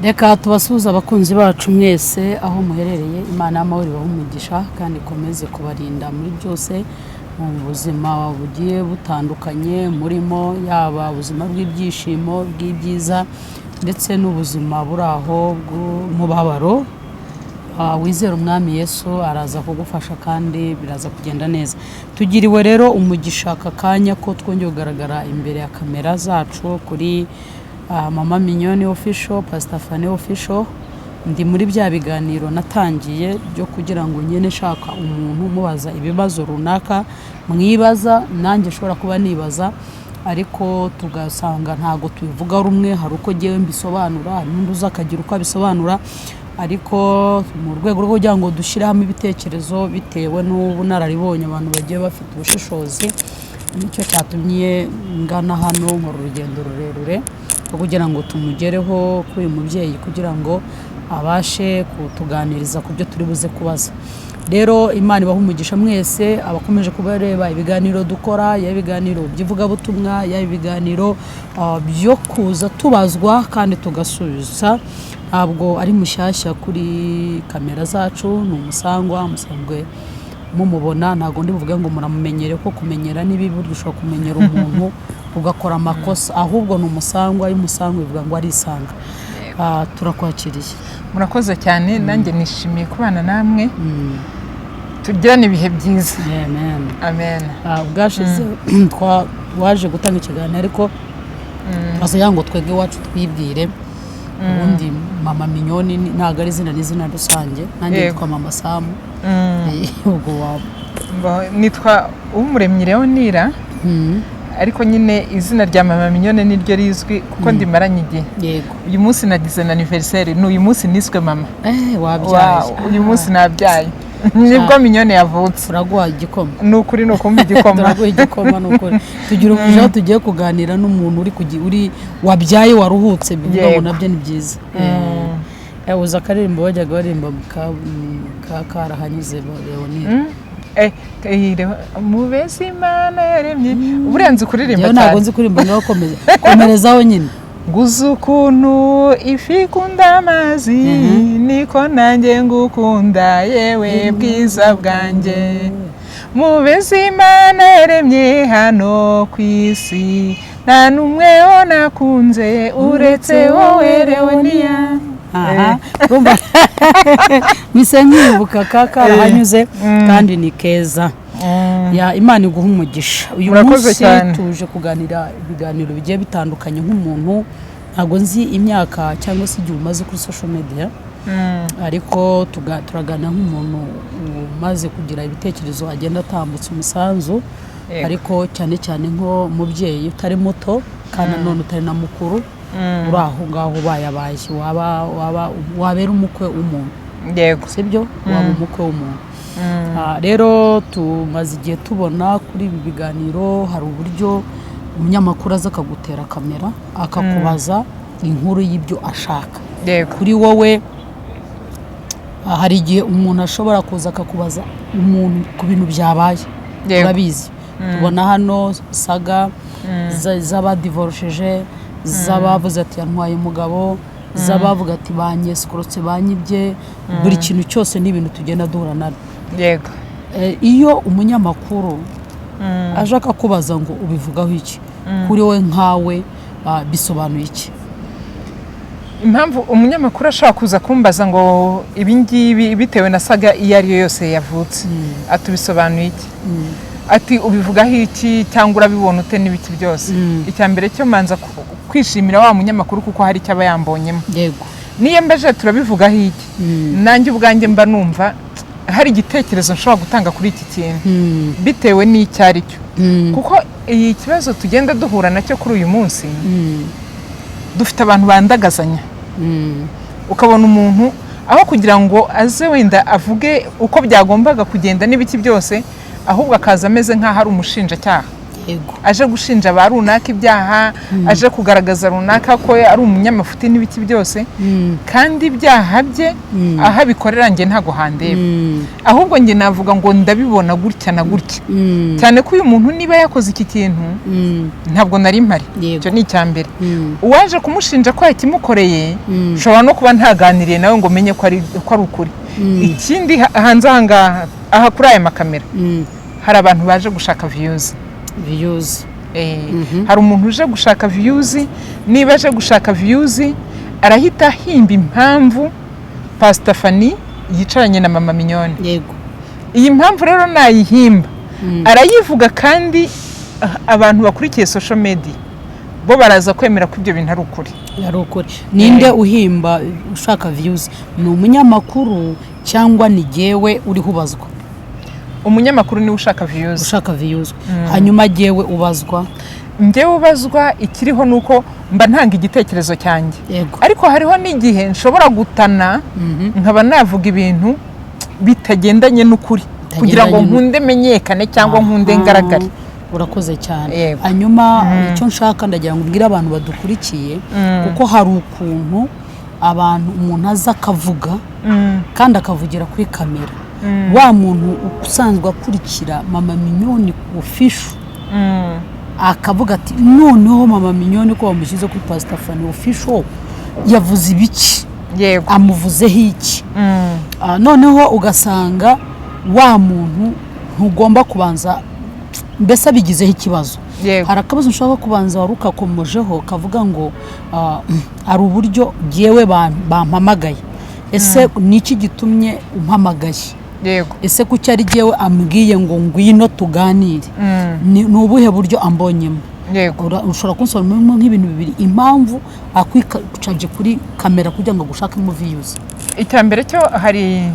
Reka tubasuhuza abakunzi bacu mwese aho muherereye. Imana y'amahoro ibahe umugisha kandi ikomeze kubarinda muri byose mu buzima bugiye butandukanye murimo, yaba ubuzima bw'ibyishimo bw'ibyiza ndetse n'ubuzima buri aho bw'umubabaro. Wizera umwami Yesu araza kugufasha kandi biraza kugenda neza. Tugiriwe rero umugisha aka kanya ko twongeye kugaragara imbere ya kamera zacu kuri Mama Mignone Official, Pastor Fane Official. Ndi muri bya biganiro natangiye byo kugira ngo nyene shaka umuntu mubaza ibibazo runaka mwibaza nanjye shobora kuba nibaza, ariko tugasanga ntago tubivuga rumwe. Hari uko giye mbisobanura, hari n'undi uzakagira uko abisobanura, ariko mu rwego rwo kugira ngo dushiramo ibitekerezo bitewe n'ubunararibonye abantu bagiye bafite ubushishozi. Nicyo cyatumye ngana hano mu rugendo rurerure kugira ngo tumugereho kuri uyu mubyeyi kugira ngo abashe kutuganiriza ku byo turi buze kubaza. Rero Imana ibahe umugisha mwese abakomeje kubareba ibiganiro dukora, ya ibiganiro by'ivugabutumwa, ya ibiganiro byo kuza tubazwa kandi tugasubiza. Ntabwo ari mushyashya kuri kamera zacu, ni umusangwa musangwe mumubona. Ntabwo ndi buvuge ngo muramumenyere, ko kumenyera nibi buryo ushobora kumenyera umuntu ugakora amakosa, ahubwo ni umusangwa. Y'umusangwa bivuga ngo arisanga. Turakwakiriye. Murakoze cyane, nanjye nishimiye kubana namwe. Tugirane ibihe byiza. Amen. Amen. Ubwashize waje gutanga ikiganiro, ariko aza ngo twege wacu twibwire. Ubundi Mama Mignone ntago ari izina, n'izina rusange. Nanjye nitwa Mama Sam. Ubwo waba nitwa Umuremyi Leonira. Ariko nyine izina rya Mama Mignone niryo rizwi kuko ndimaranye igihe. Yego. Uyu munsi nagize na anniversaire, n'uyu munsi niswe mama. Wabyaye. Uyu munsi nabyaye. Nibwo Mignone yavutse. Uraguha igikoma. Nukuri nukumva igikoma. Turaguha igikoma nukuri. Tugira umugisha tugiye kuganira n'umuntu uri wabyaye waruhutse, bivuga ngo nabyo ni byiza. Uza akaririmbo bajyaga barimba karahanyuze Leonira. Mubezi Imana yaremye. Uburenze kuririmba cyane. Ntabwo nzi kuririmba, niho komerezaho nyine. Guza ukuntu ifi ikunda amazi, niko nanjye ngukunda yewe bwiza bwanjye. Mubezi Imana yaremye hano ku isi, nta n'umwe nakunze uretse wowe Leonia. Rumba mise nkibuka karahanyuze kandi ni keza. Ya Imana iguha umugisha. Uyu munsi tuje kuganira ibiganiro bigiye bitandukanye. Nk'umuntu ntago nzi imyaka cyangwa se igihe umaze kuri social media, ariko turagana nk'umuntu umaze kugira ibitekerezo agenda atambutsa umusanzu, ariko cyane cyane nko mubyeyi utari muto kandi none utari na mukuru, uri aho ngaho bayabaye wabera umukwe w'umuntu. Yego, sibyo? Waba umukwe w'umuntu. Rero tumaze igihe tubona kuri ibi biganiro hari uburyo umunyamakuru aza akagutera kamera akakubaza inkuru y'ibyo ashaka. Kuri wowe hari igihe umuntu ashobora kuza akakubaza umuntu ku bintu byabaye. Urabizi, tubona hano saga z'abadivorceje, z'abavuze ati yantwaye umugabo, z'abavuga ati banyeskorotse banyibye. Buri kintu cyose ni ibintu tugenda duhura nabyo. Yego. Iyo umunyamakuru aje akakubaza ngo ubivugaho iki, kuri wowe nkawe bisobanuye iki? Impamvu umunyamakuru ashaka kuza kumbaza ngo ibi ngibi bitewe na saga iyo ari yo yose yavutse, atubisobanuye iki? Ati ubivugaho iki cyangwa urabibona ute n'ibiki byose? Icya mbere cyo manza kwishimira wa munyamakuru kuko hari icyo aba yambonyemo. Yego. Niyo mbeje turabivugaho iki, nanjye ubwanjye mba numva hari igitekerezo nshobora gutanga kuri iki kintu bitewe n'icyo ari cyo. Kuko iyi kibazo tugenda duhura nacyo kuri uyu munsi, dufite abantu bandagazanya. Ukabona umuntu aho kugira ngo aze wenda avuge uko byagombaga kugenda n'ibiki byose, ahubwo akaza ameze nk'aho ari umushinjacyaha. yego aje gushinja ba runaka ibyaha aje kugaragaza runaka ko ari umunyamafuti n'ibiki byose kandi ibyaha bye aho abikorera njye ntago handeba ahubwo njye navuga ngo ndabibona gutya na gutya cyane ko uyu muntu niba yakoze iki kintu ntabwo nari mpari icyo ni icyambere uwaje kumushinja ko yakimukoreye ushobora no kuba ntaganiriye nawe ngo menye ko ari ukuri ikindi hanze aha kuri aya makamera hari abantu baje gushaka views hari umuntu uje gushaka views niba aje gushaka views arahita ahimba impamvu Pastor Fanny yicaranye na mama Mignone yego iyi mpamvu rero nayihimba arayivuga kandi abantu bakurikiye social media bo baraza kwemera ko ibyo bintu ari ukuri ninde uhimba ushaka views ni umunyamakuru cyangwa ni jewe uri hubazwa umunyamakuru ni ushaka views hanyuma jewe ubazwa njyewe ubazwa ikiriho nuko mba ntanga igitekerezo cyanjye ariko hariho n'igihe nshobora gutana nkaba navuga ibintu bitagendanye n'ukuri kugira ngo nkunde menyekane cyangwa nkunde ngaragare urakoze cyane hanyuma icyo nshaka ndagira ngo mbwire abantu badukurikiye kuko hari ukuntu umuntu aza akavuga kandi akavugira kuri kamera wa muntu usanzwe akurikira mama Mignone official akavuga ati noneho mama Mignone ko bamushyize kuri Pastor Fanny official yavuze ibiki amuvuzeho iki noneho ugasanga wa muntu ntugomba kubanza mbese abigizeho ikibazo hari akabazo nshaka kubanza warukakomojeho kavuga ngo ari uburyo jewe bampamagaye ese niki gitumye umpamagaye ese kuki ari jewe ambwiye ngo ngwino tuganire ni ubuhe buryo ambonyemo ushobora kunsobanurira nk'ibintu bibiri impamvu akwicaje kuri kamera kugira ngo gushakemo views icyambere cyo hari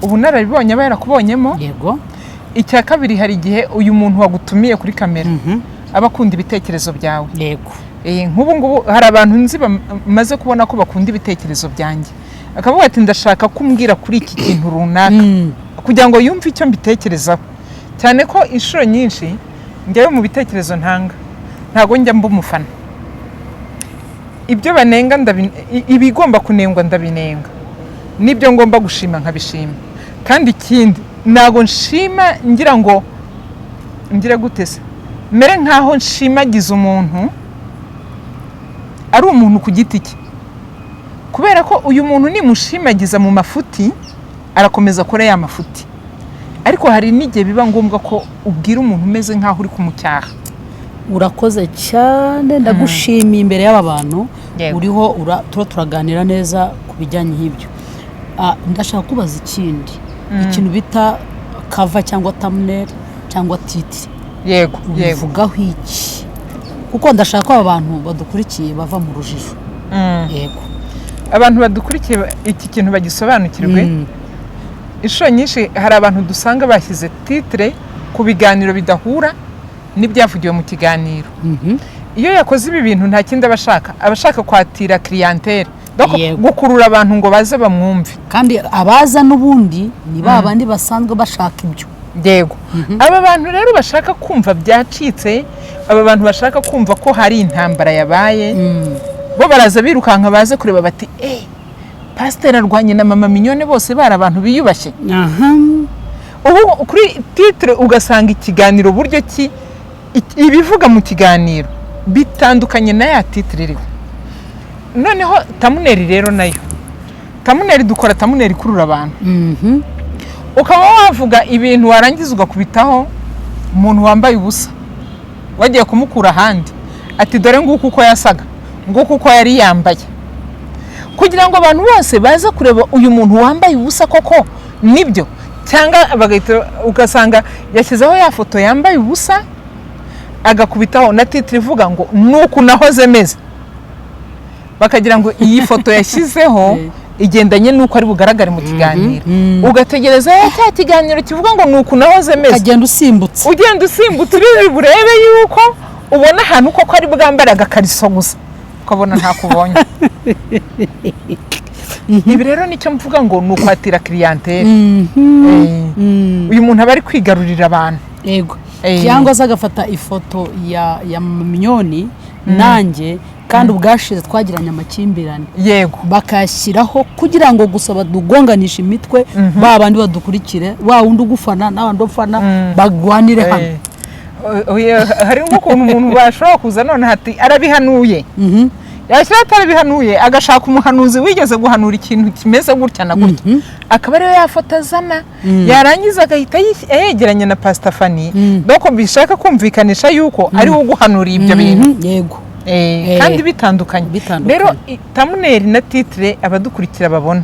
ubunararibonye barakubonyemo yego icya kabiri hari igihe uyu muntu wagutumiye kuri kamera abakunda ibitekerezo byawe yego nk'ubu ngubu hari abantu nzi bamaze kubona ko bakunda ibitekerezo byanjye akavuga ati ndashaka kumbwira kuri iki kintu runaka kugira ngo yumve icyo mbitekerezaho cyane ko inshuro nyinshi njyewe mu bitekerezo ntago njya mba umufana ibyo banenga ibigomba kunengwa ndabinenga nibyo ngomba gushima nkabishima kandi ikindi ntago nshima ngira ngo ngira gutese mere nkaho nshimagiza umuntu ari umuntu ku giti cye kubera ko uyu muntu nimushimagiza mu mafuti arakomeza kora ya mafuti ariko hari n'igihe biba ngombwa ko ubwira umuntu umeze nkaho uri kumucyaha urakoze cyane ndagushimiye imbere y'aba bantu uriho turaganira neza ku bijyanye n'ibyo ndashaka kubaza ikindi ikintu bita cover cyangwa thumbnail cyangwa titre yego uvugaho iki kuko ndashaka ko abantu badukurikiye bava mu rujijo yego abantu badukurikiye iki kintu bagisobanukirwe inshuro nyinshi hari abantu dusanga bashyize titre ku biganiro bidahura n'ibyavugiwe mu kiganiro iyo yakoze ibi bintu nta kindi abashaka kwatira clientele gukurura abantu ngo baze bamwumve kandi abaza n'ubundi ni babandi basanzwe bashaka ibyo yego aba bantu rero bashaka kumva byacitse aba bantu bashaka kumva ko hari intambara yabaye bo baraza birukanka baze kureba bati pasiteri arwanye na mama Mignone bose bari abantu biyubashye ubu kuri titre ugasanga ikiganiro buryo ki ibivuga mu kiganiro bitandukanye na ya titre iriho noneho thumbnail rero nayo thumbnail dukora thumbnail kurura abantu ukaba wavuga ibintu warangiza ugakubitaho umuntu wambaye ubusa wagiye kumukura ahandi ati dore nguko uko yasaga nguko uko yari yambaye kugira ngo abantu bose baza kureba uyu muntu wambaye ubusa koko nibyo cyangwa bagahita ugasanga yashyizeho ya foto yambaye ubusa agakubitaho na titre ivuga ngo nuko nahoze meze bakagira ngo iyi foto yashyizeho igendanye nuko ari bugaragare mu kiganiro ugategereza cya kiganiro kivuga ngo nuko nahoze meze ugenda usimbutse uri burebe yuko ubona ahantu koko ari bwambara agakariso gusa ukabona ntakubonye ibi rero nicyo mvuga ngo nukwatira clientele uyu muntu aba ari kwigarurira abantu yego cyangwa se agafata ifoto ya Mignone nanjye kandi ubwashize twagiranye amakimbirane yego bakayashyiraho kugira ngo gusa badugonganishe imitwe babandi badukurikire wa wundi ugufana n'abandi ufana bagwanire hano. Hari nk'ukuntu umuntu bashobora kuza none hati arabihanuye yashyira atarabihanuye agashaka umuhanuzi wigeze guhanura ikintu kimeze gutya na gutya akaba ariyo yafotazana yarangiza agahita yegeranya na Pastor Fanny doko bishaka kumvikanisha yuko ari wo guhanura ibyo bintu yego kandi bitandukanye. Rero thumbnail na titre abadukurikira babona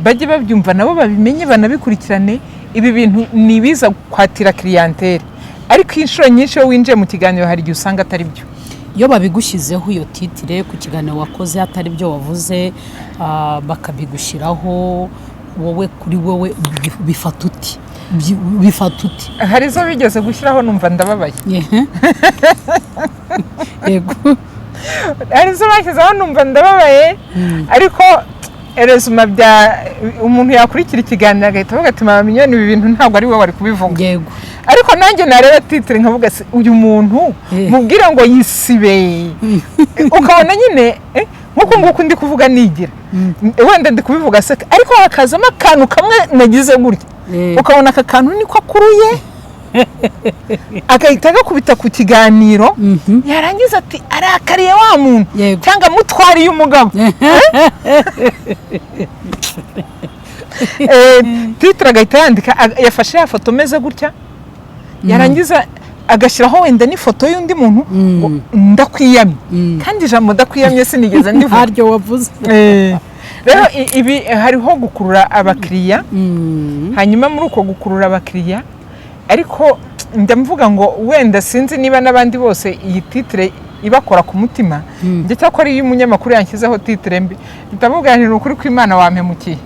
bajye babyumva nabo babimenye banabikurikirane. Ibi bintu nibiza kwatira clientele ariko inshuro nyinshi yo winjiye mu kiganiro hari igihe usanga atari byo. Iyo babigushyizeho iyo titire ku kiganiro wakoze atari byo wavuze bakabigushyiraho wowe kuri wowe bifata uti hari zo bigeze gushyiraho numva ndababaye yego hari zo bashyizeho numva ndababaye ariko erezuma bya umuntu yakurikira ikiganiro agahita avuga ati mama Mignone ibi bintu ntabwo ari wowe wari kubivuga yego ariko nanjye nareba titre nkavuga se uyu muntu mubwira ngo yisibe ukabona nyine nkuko ndi kuvuga nigira wenda ndi kubivuga se ariko hakazamo akantu kamwe nagize gutya ukabona aka kantu niko akuruye agahita agakubita ku kiganiro yarangiza ati arakariye wa muntu cyangwa mutwariye umugabo titre agahita yandika yafashe ya foto meze gutya yarangiza agashyiraho wenda n'ifoto y'undi muntu ndakwiyamye kandi ijambo ndakwiyamye sinigeze ndivuga haryo wavuze. Rero ibi hariho gukurura abakiriya hanyuma muri uko gukurura abakiriya ariko ndamvuga ngo wenda sinzi niba n'abandi bose iyi titre ibakora ku mutima ndetse ko ari umunyamakuru yanshyizeho titre mbi ndavuga nti ukuri kw'Imana wampemukiye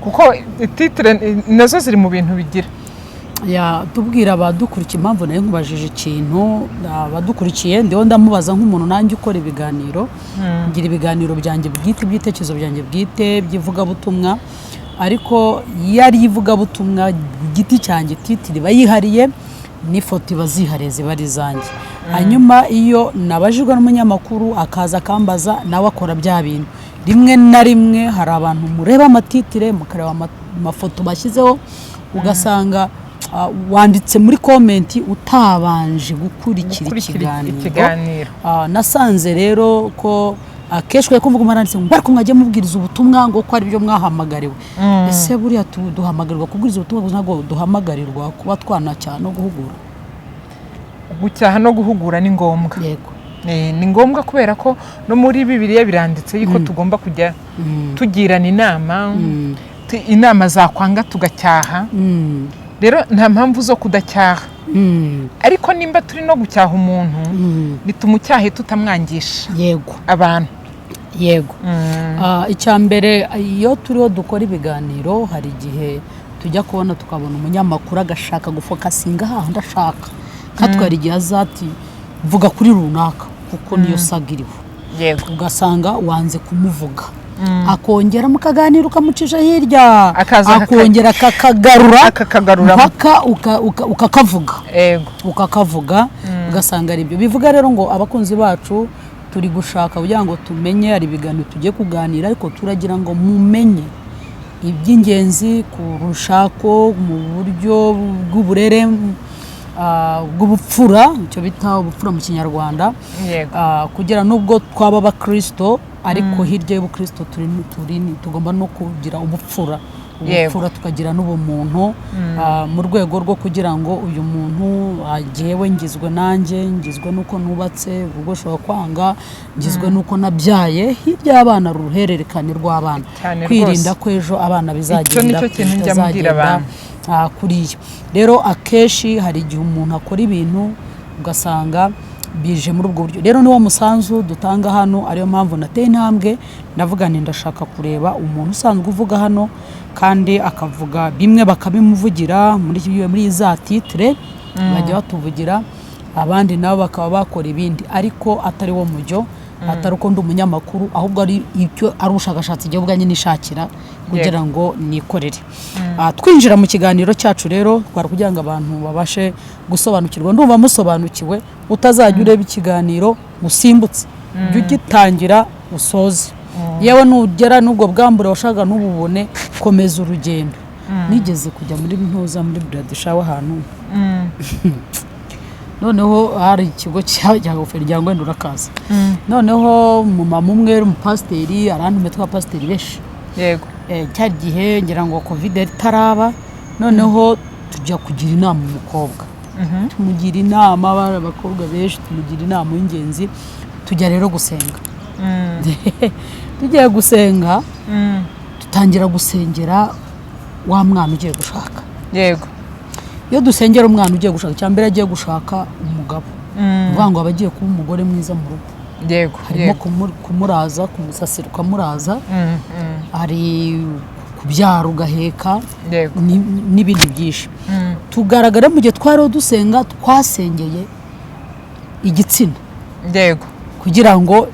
kuko titre nazo ziri mu bintu bigira tubwira abadukurikiye impamvu nayo nkubajije ikintu abadukurikiye ndiho ndamubaza nk'umuntu nanjye ukora ibiganiro ngira ibiganiro byanjye bwite by'ibitekerezo byanjye bwite by'ivugabutumwa ariko yari ivugabutumwa giti cyanjye titiri bayihariye n'ifoto ibazihariye ziba ari zanjye hanyuma iyo nabajijwe n'umunyamakuru akaza akambaza nawe akora bya bintu rimwe na rimwe hari abantu mureba amatitire mukareba amafoto bashyizeho ugasanga wanditse muri komenti utabanje gukurikira ikiganiro. Nasanze rero ko akeshwe kumvuga umaranditse ngo bariko mwajye mubwiriza ubutumwa ngo ko ari byo mwahamagariwe ese buriya duhamagarirwa kubwiriza ubutumwa ntabwo duhamagarirwa kuba twanacyaha no guhugura. Gucyaha no guhugura ni ngombwa yego ni ngombwa kubera ko no muri Bibiliya biranditse yuko tugomba kujya tugirana inama zakwanga tugacyaha. Rero nta mpamvu zo kudacyaha ariko nimba turi no gucyaha umuntu bitumucyahe tutamwangisha yego abantu yego. Icyambere iyo turiho dukora ibiganiro hari igihe tujya kubona tukabona umunyamakuru agashaka gufokasinga hahandi ashaka katwara igihe azati vuga kuri runaka kuko niyo sagiriwe yego ugasanga wanze kumuvuga akongera mukaganira ukamucisha hirya akongera akakagarura mpaka ukakavuga ukakavuga ugasanga ari byo bivuga. Rero ngo abakunzi bacu turi gushaka kugira ngo tumenye ari ibiganiro tugiye kuganira ariko turagira ngo mumenye iby'ingenzi ku rushako mu buryo bw'uburere bw'ubupfura icyo bita ubupfura mu Kinyarwanda kugira nubwo twaba abakristo ariko hirya y'ubukristo tugomba no kugira ubupfura tukagira n'ubumuntu mu rwego rwo kugira ngo uyu muntu agewe ngizwe nanjye ngizwe nuko nubatse ubwo ushobora kwanga ngizwe nuko nabyaye hirya y'abana uruhererekane rw'abana kwirinda ko ejo abana bizagenda kuriya. Rero akeshi hari igihe umuntu akora ibintu ugasanga bije muri ubwo buryo. Rero niwo musanzu dutanga hano ariyo mpamvu nateye intambwe ndavuga nti ndashaka kureba umuntu usanzwe uvuga hano kandi akavuga bimwe bakabimuvugira muri za titre bajya batuvugira abandi nabo bakaba bakora ibindi ariko atari wo mujyo atari uko ndi umunyamakuru ahubwo ari icyo ari ubushakashatsi igihe ubwanjye nishakira kugira ngo nikorere. Twinjira mu kiganiro cyacu rero twari kugira ngo abantu babashe gusobanukirwa, ndumva musobanukiwe, utazajya ureba ikiganiro usimbutse, jya ugitangira usoze, yewe nugera n'ubwo bwambure washaka n'ububone komeza urugendo. Nigeze kujya muri ntuza muri Bradishawa ahantu noneho hari ikigo cy'agofero rya Ngwendo urakaza, noneho mama umwe umupasiteri arantume twa pasiteri benshi, yego cya gihe ngira ngo covid itaraba, noneho tujya kugira inama umukobwa, tumugira inama abakobwa benshi, tumugira inama y'ingenzi, tujya rero gusenga. Tugiye gusenga tutangira gusengera wa mwana ugiye gushaka. Yego iyo dusengera umwana ugiye gushaka, cyambere agiye gushaka umugabo, uvuga ngo abagiye kuba umugore mwiza mu rugo. Yego harimo kumuraza, kumusasira ukamuraza, ari kubyara ugaheka n'ibindi byinshi. Tugaragara mu gihe twari dusenga twasengeye igitsina. Yego kugira ngo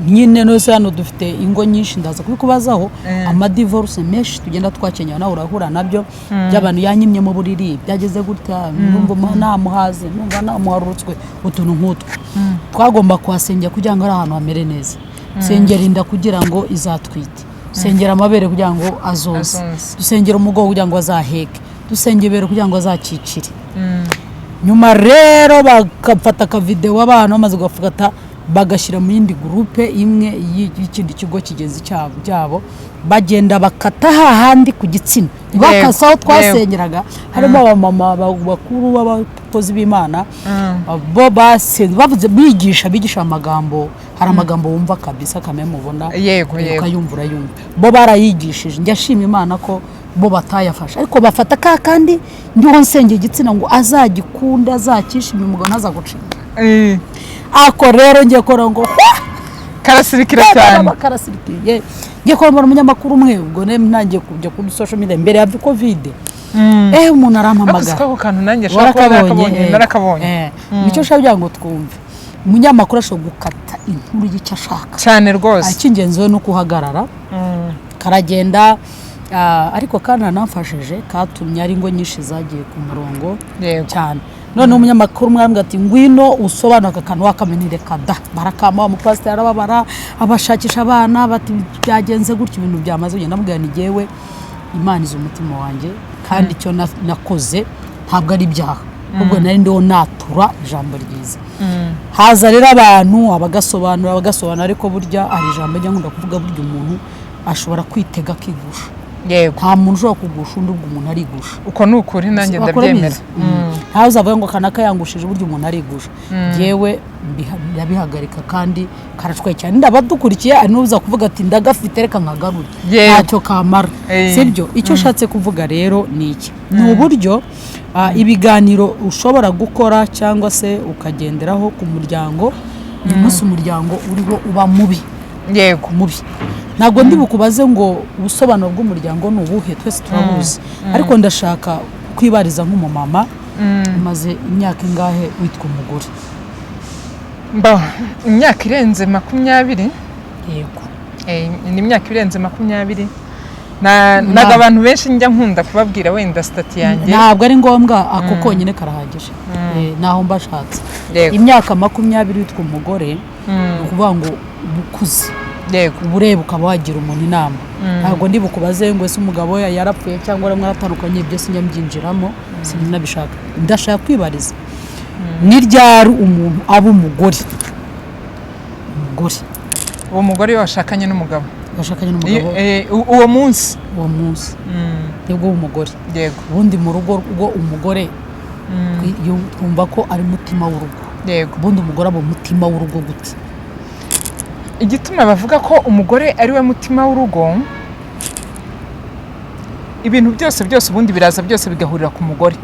nyine nose hano dufite ingo nyinshi, ndaza kubikubazaho amadivorce menshi tugenda twakenya nawe urahura nabyo by'abantu yanyimye mu buriri, byageze gutya, numva namuhaze, numva namuharutswe, utuntu nk'utwo. Twagomba kuhasengera kugira ngo ari ahantu hamere neza. Sengera inda kugira ngo izatwite, sengera amabere kugira ngo azoze, dusengera umugongo kugira ngo azaheke, dusengera ibere kugira ngo azakikire. Nyuma rero bakafata akavideo abantu bamaze gufata bagashyira mu yindi groupe imwe y'ikindi kigo kigenzi cyabo, bagenda bakata hahandi ku gitsina, bakasaho twasengeraga, harimo abamama bakuru b'abakozi b'Imana, bo bavuze bigisha amagambo, hari amagambo wumva kabisa kamemubona, ukayumvura yumva, bo barayigishije. Njyashima Imana ko bo batayafasha, ariko bafata kandi ndiho nsengera igitsina ngo azagikunda, azakishima, umugabo ntazagucinga. Ako rero ngiye kora ngo karasirikira cyane, karasirikiye. Ngiye kora umunyamakuru umwe, ubwo nangiye kujya kuri social media mbere ya covid. Umuntu arampamagara, ako kantu nanjye narakabonye. Nicyo shaka ngo twumve, umunyamakuru ashobora gukata inkuru y'icyo ashaka cyane rwose. Icy'ingenzi no kuhagarara, karagenda. Ariko kandi nanafashije katumye ari ngo nyinshi zagiye ku murongo cyane. None umunyamakuru mwambwe ati ngwino usobanura akantu wakamenere kada, barakama umupasiteri arababara, abashakisha abana bati byagenze gutyo, ibintu byamaze ugenda mubwira ni jewe Imana izo umutima wanjye, kandi icyo nakoze ntabwo ari ibyaha, ubwo nari ndiho natura ijambo ryiza. Haza rero abantu abagasobanura, ariko burya ari ijambo njya nkunda kuvuga, burya umuntu ashobora kwitega akigusha. Nta muntu ushobora kugusha undi, ubwo umuntu arigusha. Uko ni ukuri nanjye ndabyemera. Ntawe uzavuga ngo kanaka yangushije, burya umuntu arigusha. Yewe ndabihagarika kandi karashwe cyane. Ndabadukurikiye ari n'uza kuvuga ati ndagafite reka nkagarure, ntacyo kamara, sibyo? Icyo shatse kuvuga rero ni iki, ni uburyo ibiganiro ushobora gukora cyangwa se ukagenderaho ku muryango, uyu munsi umuryango uriho uba mubi. Yego mubi. Ntabwo ndi bukubaze ngo ubusobanuro bw'umuryango ni ubuhe, twese turabuzi, ariko ndashaka kwibariza nk'umumama umaze imyaka ingahe witwa umugore? Imyaka irenze 20. Yego ni imyaka irenze 20. Naga abantu benshi njya nkunda kubabwira wenda stati yanjye, ntabwo ari ngombwa, ako konyine karahagije. Naho mbashatse imyaka 20 witwa umugore, ukuvuga ngo bukuze. Ubureba ukaba wagira umuntu inama. Ntabwo ndi bukubaze ngo ese umugabo yarapfuye cyangwa mwaratandukanye, ibyo sinjya mbyinjiramo, sinabishaka. Ndashaka kwibariza ni ryari umuntu aba umugore? Uwo mugore washakanye n'umugabo, uwo munsi nibwo umugore. Yego ubundi mu rugo rwo umugore twumva ko ari mutima w'urugo. Yego ubundi umugore aba umutima w'urugo gute? Igituma bavuga ko umugore ari we mutima w'urugo, ibintu byose ubundi biraza byose bigahurira ku mugore.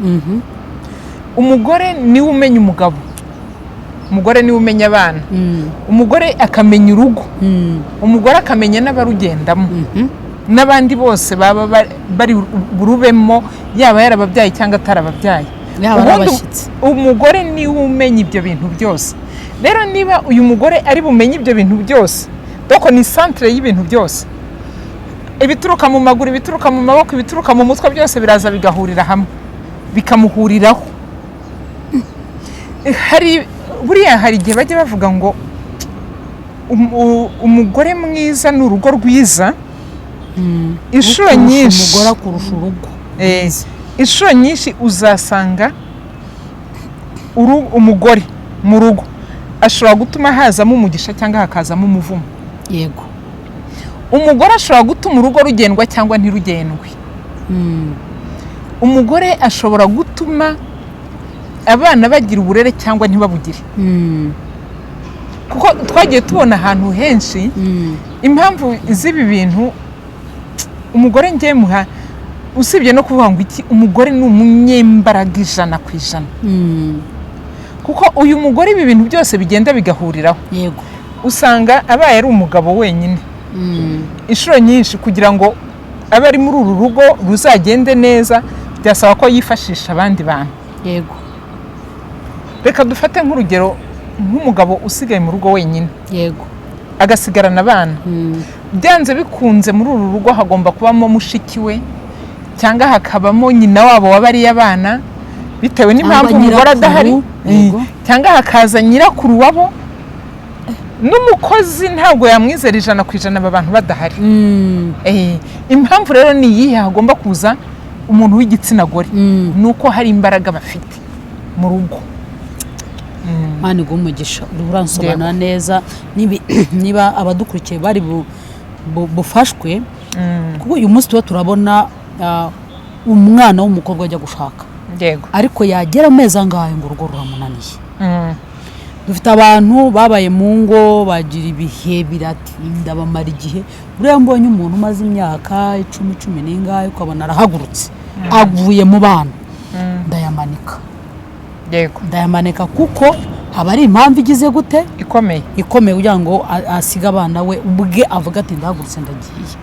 Umugore niwe umenya umugabo, umugore niwe umenya abana, umugore akamenya urugo, umugore akamenya n'abarugendamo, n'abandi bose baba bari burubemo, yaba yarababyaye cyangwa atarababyaye. Umugore niwe umenya ibyo bintu byose. rero niba uyu mugore ari bumenye ibyo bintu byose, doko ni centre y'ibintu byose, ibituruka mu maguru, ibituruka mu maboko, ibituruka mu mutwe, byose biraza bigahurira hamwe bikamuhuriraho. Buriya hari igihe bajya bavuga ngo umugore mwiza ni urugo rwiza. Inshuro nyinshi umugore akurusha urugo, inshuro nyinshi uzasanga umugore mu rugo ashobora gutuma hazamo umugisha cyangwa hakazamo umuvumo. Yego, umugore ashobora gutuma urugo rugendwa cyangwa ntirugendwe. Umugore ashobora gutuma abana bagira uburere cyangwa ntibabugire. Kuko twagiye tubona ahantu henshi impamvu z'ibi bintu. Umugore ngiye muha, usibye no kuvuga ngo iki, umugore ni umunyembaraga 100%. Kuko uyu mugore ibi bintu byose bigenda bigahuriraho. Yego, usanga abaye ari umugabo wenyine. Inshuro nyinshi kugira ngo abe ari muri uru rugo ruzagende neza, byasaba ko yifashisha abandi bantu. yego, Reka dufate nk'urugero nk'umugabo usigaye mu rugo wenyine, yego, agasigarana abana. Byanze bikunze muri uru rugo hagomba kubamo mushiki we cyangwa hakabamo nyina wabo wabariye abana, bitewe n'impamvu umugore adahari, cyangwa hakaza nyirakuru wabo. N'umukozi ntabwo yamwizera 100% aba bantu badahari. Impamvu rero ni iyihe hagomba kuza umuntu w'igitsina gore? Nuko hari imbaraga bafite mu rugo. Mani gumugisha uransobanura neza niba abadukurikiye bari bufashwe. Kuko uyu munsi turabona umwana w'umukobwa ajya gushaka, Yego, ariko yagera amezi angahe ngo urugo ruramunaniye. Dufite abantu babaye mu ngo bagira ibihe biratinda bamara igihe. Buriya mbonye umuntu umaze imyaka 10 n'ingahe ukabona arahagurutse avuye mu bana, ndayamanika. Yego, ndayamanika kuko haba ari impamvu igize gute ikomeye kugira ngo asiga abana we ubwe avuga ati ndahagurutse ndagiye.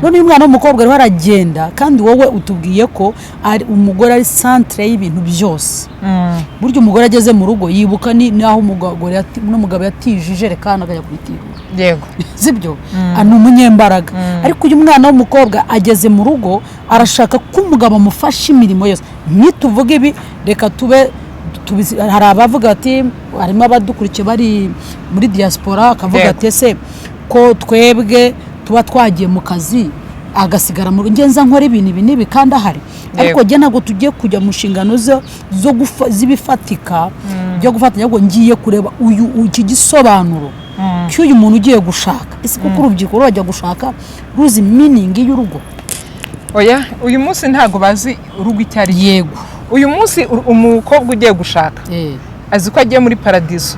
None uyu mwana w'umukobwa ariho aragenda, kandi wowe utubwiye ko ari umugore ari centre y'ibintu byose. Buryo umugore ageze mu rugo yibuka naho n'umugabo yatije ijerekani akajya kubitirura. Yego, sibyo? Ni umunyembaraga. Ariko uyu mwana w'umukobwa ageze mu rugo arashaka ko umugabo amufasha imirimo yose. Nituvuga ibi reka tube hari abavuga ati, harimo abadukurikiye bari muri diaspora akavuga ati ese ko twebwe tuba twagiye mu kazi agasigara mu ngenza nkora ibintu ibi nibi kandi ahari. Ariko je ntago tugiye kujya mu nshingano zo zibifatika byo gufatanya ngo ngiye kureba iki gisobanuro cy'uyu muntu ugiye gushaka. Ese kuko urubyiruko rujya gushaka ruzi meaning y'urugo? Oya, uyu munsi ntago bazi urugo icyari. Yego, uyu munsi umukobwa ugiye gushaka azi ko agiye muri paradizo,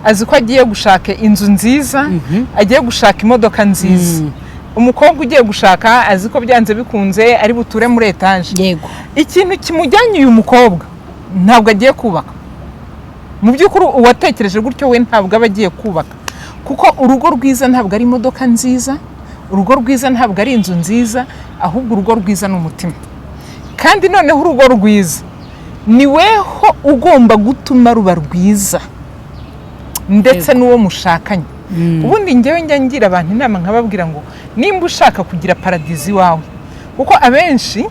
azi ko agiye gushaka inzu nziza, agiye gushaka imodoka nziza. Umukobwa ugiye gushaka azi ko byanze bikunze ari buture muri etage. Yego, ikintu kimujyanye uyu mukobwa ntabwo agiye kubaka. Mu by'ukuri uwatekereje gutyo we ntabwo aba agiye kubaka, kuko urugo rwiza ntabwo ari imodoka nziza, urugo rwiza ntabwo ari inzu nziza, ahubwo urugo rwiza ni umutima. Kandi noneho urugo rwiza ni weho ugomba gutuma ruba rwiza ndetse n'uwo mushakanye. Ubundi njyewe njya ngira abantu inama nkababwira ngo nimba ushaka kugira paradizo iwawe, kuko abenshi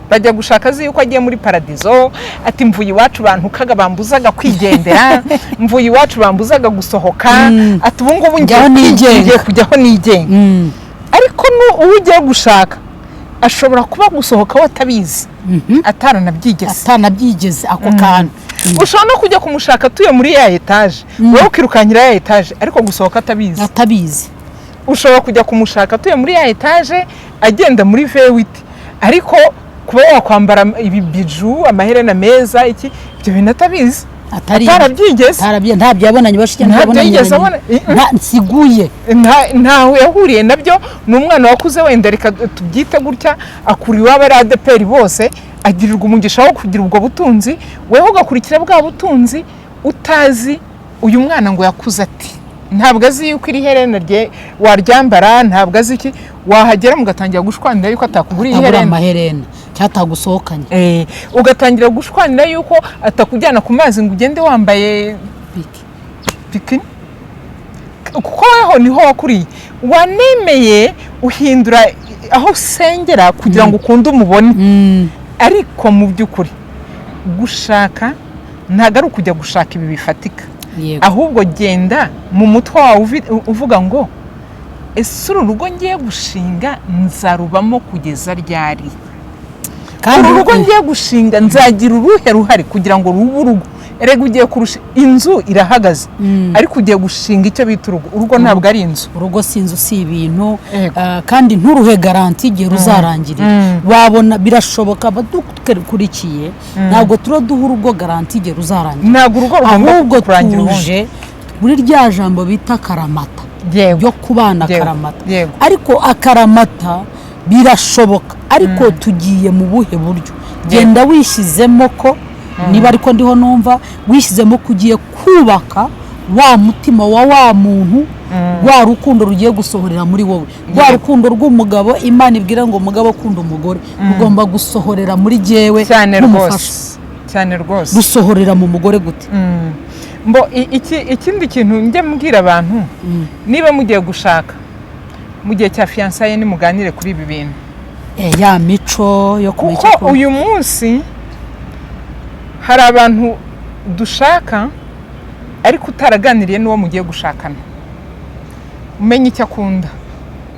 bajya gushaka azi yuko agiye muri paradizo, ati mvuye iwacu bantukaga bambuzaga kwigendera, mvuye iwacu bambuzaga gusohoka, ati ubu ngubu ngiye kujyaho nigenga. Ariko uwo ugiye gushaka ashobora kuba gusohoka watabizi, atanabyigeze ako kantu. Ushobora no kujya kumushaka tuye muri ya etage, wowe ukirukankira ya etage ariko gusohoka atabizi. Ushobora kujya kumushaka tuye muri ya etage agenda muri V8, ariko kuba wakwambara ibibiju, amaherena meza, iki ibyo bintu atabizi, atarabyigeze, ntabyo yabonanye bashike, nsiguye ntaho yahuriye nabyo. Ni umwana wakuze wenda reka tubyite gutya, akuri iwabo ari ADPR bose, agirirwa umugisha wo kugira ubwo butunzi, weho ugakurikira bwa butunzi utazi uyu mwana ngo yakuze ati. Ntabwo azi yuko iri herena rye waryambara, ntabwo azi iki, wahagera mugatangira gushwanira yuko atakuguriye amaherena cyatagusohokanye, ugatangira gushwanira yuko atakujyana ku mazi ngo ugende wambaye pikini kuko weho niho wakuriye, wanemeye uhindura aho usengera kugira ngo ukunde umubone. Ariko mu by'ukuri gushaka ntabwo ari ukujya gushaka ibi bifatika, ahubwo genda mu mutwe wawe uvuga ngo ese uru rugo ngiye gushinga nzarubamo kugeza ryari, kandi uru rugo ngiye gushinga nzagira uruhe ruhari kugira ngo rube urugo. Erega ugiye kurusha inzu irahagaze, ariko ugiye gushinga icyo bita urugo. Urugo ntabwo ari inzu, urugo si inzu, si ibintu, kandi nturuhe garanti igihe ruzarangirira. Wabona birashoboka badukurikiye, ntabwo duha urugo garanti igihe ruzarangirira, ntabwo urugo rugomba kurangira tuje muri rya jambo bita akaramata, yo kubana akaramata. Ariko akaramata birashoboka, ariko tugiye mu buhe buryo? Genda wishyizemo ko niba ariko ndiho numva wishyizemo kugiye kubaka wa mutima wa muntu, rwa rukundo rugiye gusohorera muri wowe, rwa rukundo rw'umugabo Imana ibwira ngo umugabo akunda umugore rugomba gusohorera muri jyewe nk'umufasha, cyane rwose. Rusohorera mu mugore gute? Ikindi kintu njya mbwira abantu, niba mugiye gushaka mu gihe cya fiyansaye nimuganire kuri ibi bintu, ya mico yo kumenya kuko uyu munsi hari abantu dushaka ariko utaraganiriye n'uwo mugiye gushakana, umenye icyo akunda,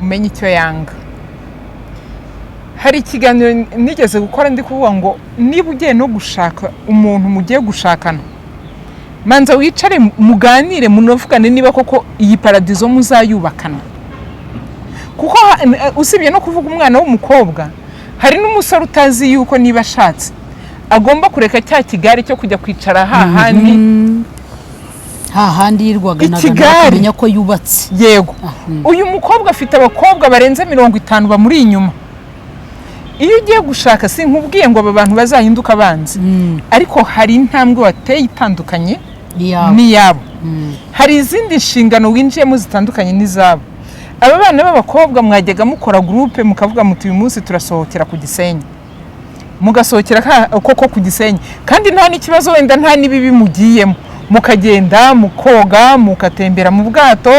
umenye icyo yanga. Hari ikiganiro nigeze gukora ndi kuvuga ngo niba ugiye no gushaka umuntu mugiye gushakana, manza wicare muganire, munavugane niba koko iyi paradizo muzayubakana. Kuko usibye no kuvuga umwana w'umukobwa, hari n'umusore utazi yuko niba ashatse agomba kureka cya kigari cyo kujya kwicara hahandi yirwaga akamenya ko yubatse. Yego, uyu mukobwa afite abakobwa barenze 50 bamuri inyuma. Iyo ugiye gushaka sinkubwiye ngo aba bantu bazahinduka abanzi, ariko hari intambwe wateye itandukanye n'iyabo. Hari izindi nshingano winjiyemo zitandukanye n'izabo. Aba bana b'abakobwa mwajyaga mukora groupe mukavuga muti uyu munsi turasohokera ku Gisenyi, mugasohokera koko ku Gisenyi, kandi nta n'ikibazo wenda nta n'ibibi mugiyemo, mukagenda mukoga mukatembera mu bwato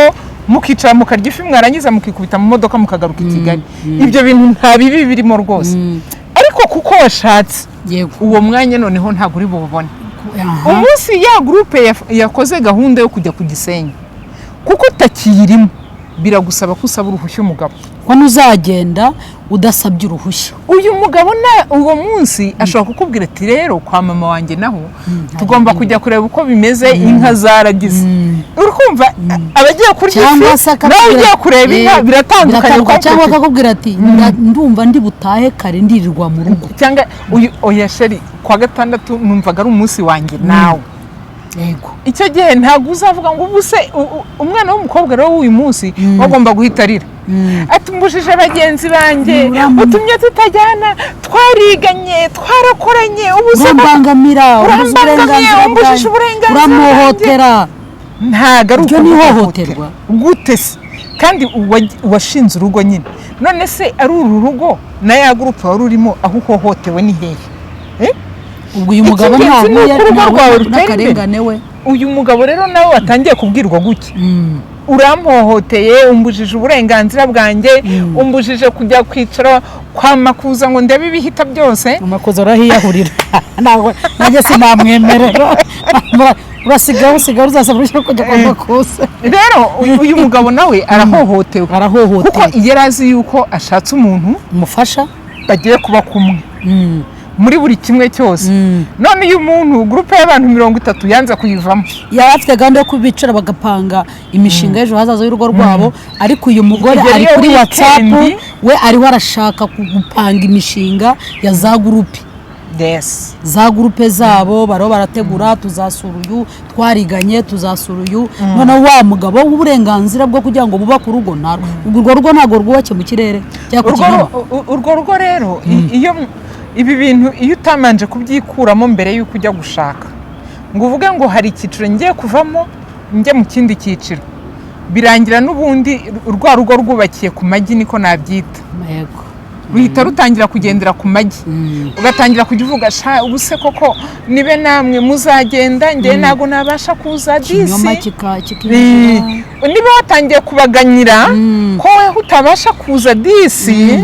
mukicara mukarya ifi mwarangiza mukikubita mu modoka mukagaruka i Kigali. Ibyo bintu nta bibi birimo rwose, ariko kuko washatse uwo mwanya noneho ntabwo uri bubone. Umunsi ya groupe yakoze gahunda yo kujya ku Gisenyi, kuko utakiyirimo biragusaba ko usaba uruhushya umugabo, ko ntuzagenda udasabye uruhushya. Uyu mugabo uwo munsi ashobora kukubwira ati rero kwa mama wanjye naho tugomba kujya kureba uko bimeze, inka zaragize. Urikumva abagiye kurya ifi nawe ugiye kureba inka biratandukanye. Cyangwa akakubwira ati ndumva ndi butahe kare ndirirwa mu rugo, cyangwa oya sheri kwa gatandatu numvaga ari umunsi wanjye nawe. Yego, icyo gihe ntabwo uzavuga ngo ubuse umwana w'umukobwa rero w'uyu munsi wagomba guhita arira ati mbushije bagenzi banjye, utumye tutajyana, twariganye twarakoranye, urambangamira, umbujije uburenganzira, uramuhotera. Ntabwo ari uko nihohoterwa gute se? Kandi washinze urugo nyine, none se ari uru rugo na ya groupe wari urimo aho uhohotewe ni hehe? Ubwo uyu mugabo ntabwo n'akarengane we. Uyu mugabo rero nawe watangiye kubwirwa gutya, urampohoteye, umbujije uburenganzira bwanjye, umbujije kujya kwicara kwa Makuza ngo ndebe ibihita byose. Makuza arahiyahurira, ntabwo nanjye sinamwemerera. Urasigaho uzasaba urushya kujya kwa Makuza. Rero uyu mugabo nawe arahohotewe, kuko yari azi yuko ashatse umuntu umufasha bagiye kuba kumwe muri buri kimwe cyose. None uyu muntu groupe y'abantu 30 yanza kuyivamo, yari afite gahunda yo kubicara bagapanga imishinga y'ejo hazaza y'urugo rwabo. Ariko uyu mugore ari kuri WhatsApp, we ari warashaka gupanga imishinga ya za groupe. Za groupe zabo baro barategura, tuzasura uyu, twariganye tuzasura uyu. None wa mugabo w'uburenganzira bwo kugira ngo bubaka urugo narwo, urwo rugo ntago rwubake mu kirere cyangwa ku Gihoma. Urwo rugo rero iyo ibi bintu iyo utamanje kubyikuramo mbere yuko ujya gushaka ngo uvuge ngo hari icyiciro ngiye kuvamo njye mu kindi cyiciro, birangira n'ubundi urwa rugo rwubakiye ku magi, niko nabyita. Yego, ruhita rutangira kugendera ku magi ugatangira kujya uvuga sha ubuse koko nibe namwe muzagenda njye ntago nabasha kuza disi niba watangiye kubaganyira ko we utabasha kuza disi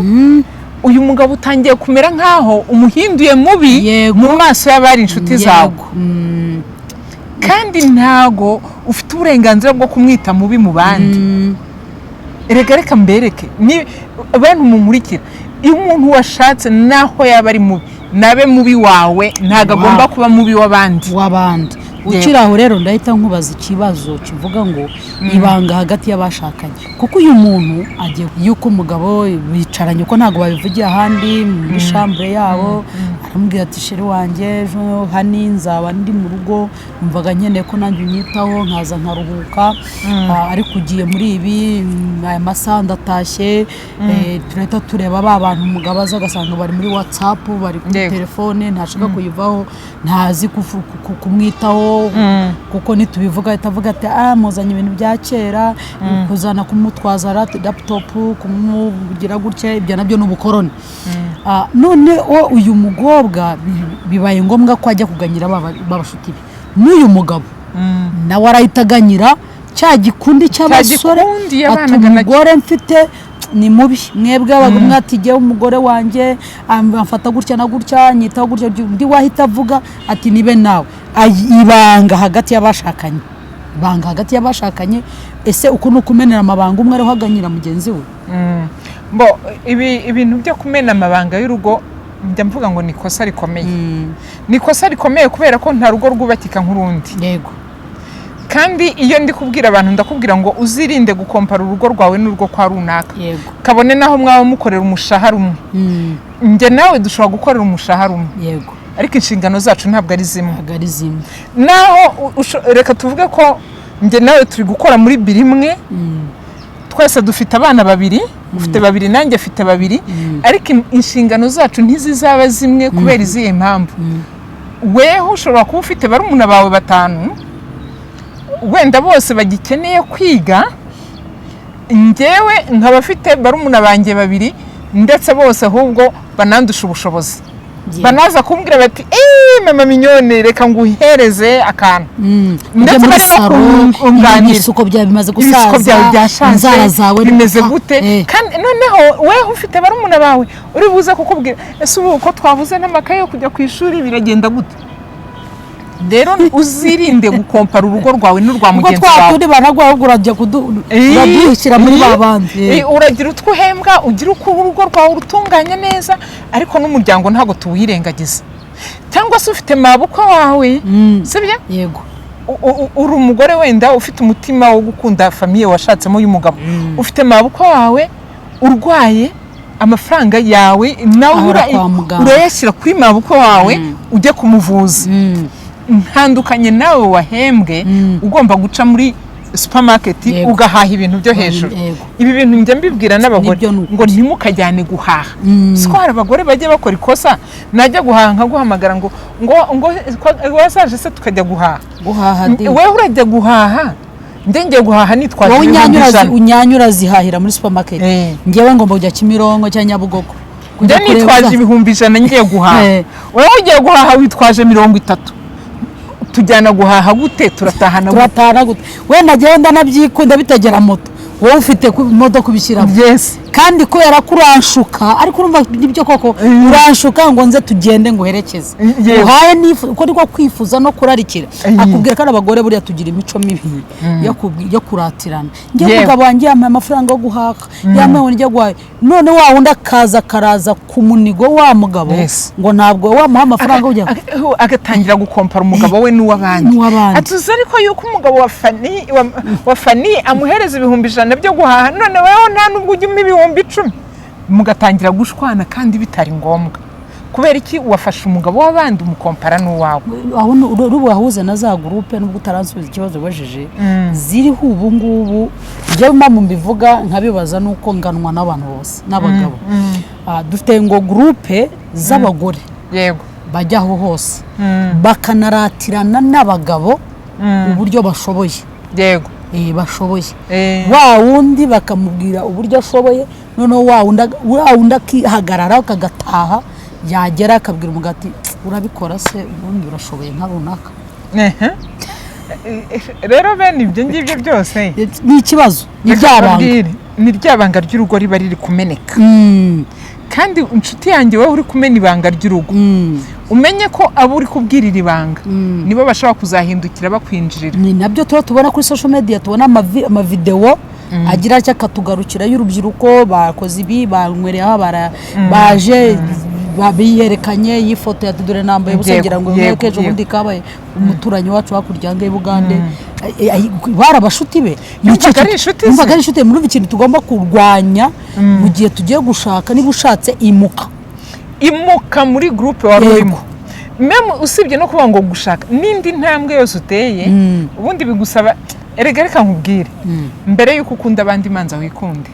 uyu mugabo utangiye kumera nkaho umuhinduye mubi mu maso y'abari inshuti zawe kandi ntago ufite uburenganzira bwo kumwita mubi mu bandi reka mbereke ni abantu mumurikira iyo umuntu washatse naho yaba ari mubi nabe mubi wawe ntago agomba kuba mubi w'abandi ukiraho rero ndahita nkubaza ikibazo kivuga ngo ibanga hagati y'abashakanye kuko uyu muntu agiye yuko umugabo bicaranye ko ntago babivugiye ahandi muri chambre yabo aramubwira ati sheri wanjye ejo hani nzaba ndi mu rugo numvaga nkeneye ko nanjye unyitaho nkaza nkaruhuka ariko ugiye muri ibi aya masaha ndatashye turahita tureba ba bantu umugabo aza agasanga bari muri WhatsApp bari kuri telefone ntashaka kuyivaho ntazi kumwitaho kuko nitubivuga ahitavuga ati muzanye ibintu bya kera kuzana kumutwaza laptop kumugira gutya ibyo nabyo n'ubukoroni none uyu mugobwa bibaye ngombwa ko ajya kuganyira babashuti be n'uyu mugabo nawe arahitaganyira cya gikundi cy'abasore ati umugore mfite ni mubi mwebwe mwatigeho umugore wanjye amfata gutya na gutya nyitaho gutya ndi wahita avuga ati nibe nawe ibanga hagati y'abashakanye ese uko nukumenera amabanga umwe ari haganyira mugenzi we ibintu byo kumena amabanga y'urugo njya mvuga ngo ni kosa rikomeye kubera ko nta rugo rwubakika nk'urundi yego kandi iyo ndi kubwira abantu ndakubwira ngo uzirinde gukompara urugo rwawe n'urugo kwa runaka kabone naho mwaba mukorera umushahara umwe njye nawe dushobora gukorera umushahara umwe yego ariko inshingano zacu ntabwo ari zimwe naho reka tuvuge ko njye nawe turi gukora muri biri imwe twese dufite abana babiri ufite babiri nanjye afite babiri ariko inshingano zacu ntizizaba zimwe kubera izihe mpamvu weho ushobora kuba ufite barumuna bawe 5 wenda bose bagikeneye kwiga njyewe nkaba afite barumuna banjye 2 ndetse bose ahubwo banandusha ubushobozi banaza kumbwira bati mama minyone reka nguhereze akantu ndetse barimo kunganira isuko bya bimaze gusaza inzara zawe bimeze gute kandi noneho weho ufite barumuna bawe uri buze kukubwira ese ubu uko twavuze n'amakaye yo kujya ku ishuri biragenda gute rero uzirinde gukompara urugo rwawe n'urwa mugenzi wawe ubwo twatundi banagwa urajya kuduhishira muri babandi uragira utwuhembwa ugira uko urugo rwawe rutunganya neza ariko n'umuryango ntago tuwirengagiza cyangwa se ufite mabuko wawe sibyo yego uri umugore wenda ufite umutima wo gukunda famiye washatsemo y'umugabo ufite mabuko wawe urwaye amafaranga yawe nawe urayashyira kuri mabuko wawe ujye kumuvuza ntandukanye nawe wahembwe ugomba guca muri supermarket ugahaha ibintu byo hejuru ibi bintu njye mbibwira n'abagore ngo ntimukajyane guhaha siko hari abagore bajye bakora ikosa najya guhaha nkaguhamagara ngo wasaje se tukajya guhaha wewe urajya guhaha ndenge guhaha nitwaje unyanyura zihahira muri supermarket ngewe ngomba kujya Kimironko cya Nyabugogo kujya nitwaje 1,100 ngiye guhaha wewe ugiye guhaha witwaje 30 tujyana guhaha gute turatahana gute wenda genda nabyikunda bitegera moto wowe ufite imodoka kubishyira kandi ko yarakuranshuka ariko urumva nibyo koko uranshuka ngo nze tugende ngo herekeze uhaye uko niko kwifuza no kurarikira akubwira ko abagore buriya tugira imico mibi yo kuratirana ngiye mugabo wanjye yampa amafaranga yo guhaka yamwe njye gwaye none wa wundi karaza ku munigo wa mugabo ngo ntabwo wamuha amafaranga ujya agatangira gukompara umugabo we n'uwabandi atuze ariko yuko umugabo wa Fani amuhereza 100 byo guhaha none wewe nta nubwo ujya 10,000 mugatangira gushwana kandi bitari ngombwa kubera iki wafasha umugabo w'abandi umukompara n'uwawe aho rubu wahuze na za groupe nubwo utaransubiza ikibazo bajije ziriho ubu ngubu je mpamvu mbivuga nkabibaza nuko nganwa n'abantu bose n'abagabo dufite ngo groupe z'abagore yego bajyaho hose bakanaratirana n'abagabo uburyo bashoboye yego bashoboye wa wundi bakamubwira uburyo ashoboye noneho wa wundi akihagarara akagataha yagera akabwira umugati urabikora se ubundi urashoboye nka runaka. Rero bene ibyo ngibyo byose ni ikibazo, ni ryabanga ry'urugo riba riri kumeneka. Kandi inshuti yanjye wowe uri kumena ibanga ry'urugo umenye ko abo uri kubwirira ibanga nibo bashobora kuzahindukira bakwinjirira. Ni nabyo tubona kuri social media, tubona amavideo agira cyo akatugarukira y'urubyiruko bakoze ibi banywereye aho baje babiyerekanye yifoto ya dore nambaye busengera ngo mwekeje ubundi kabaye umuturanyi wacu hakurya ngaye Bugande barabashuti be numva ari inshuti muri ikintu tugomba kurwanya mu gihe tugiye gushaka niba ushatse imuka muri groupe wa rurimo meme usibye no kuba ngo gushaka nindi ntambwe yose uteye ubundi bigusaba reka nkubwire mbere yuko ukunda abandi manza wikunde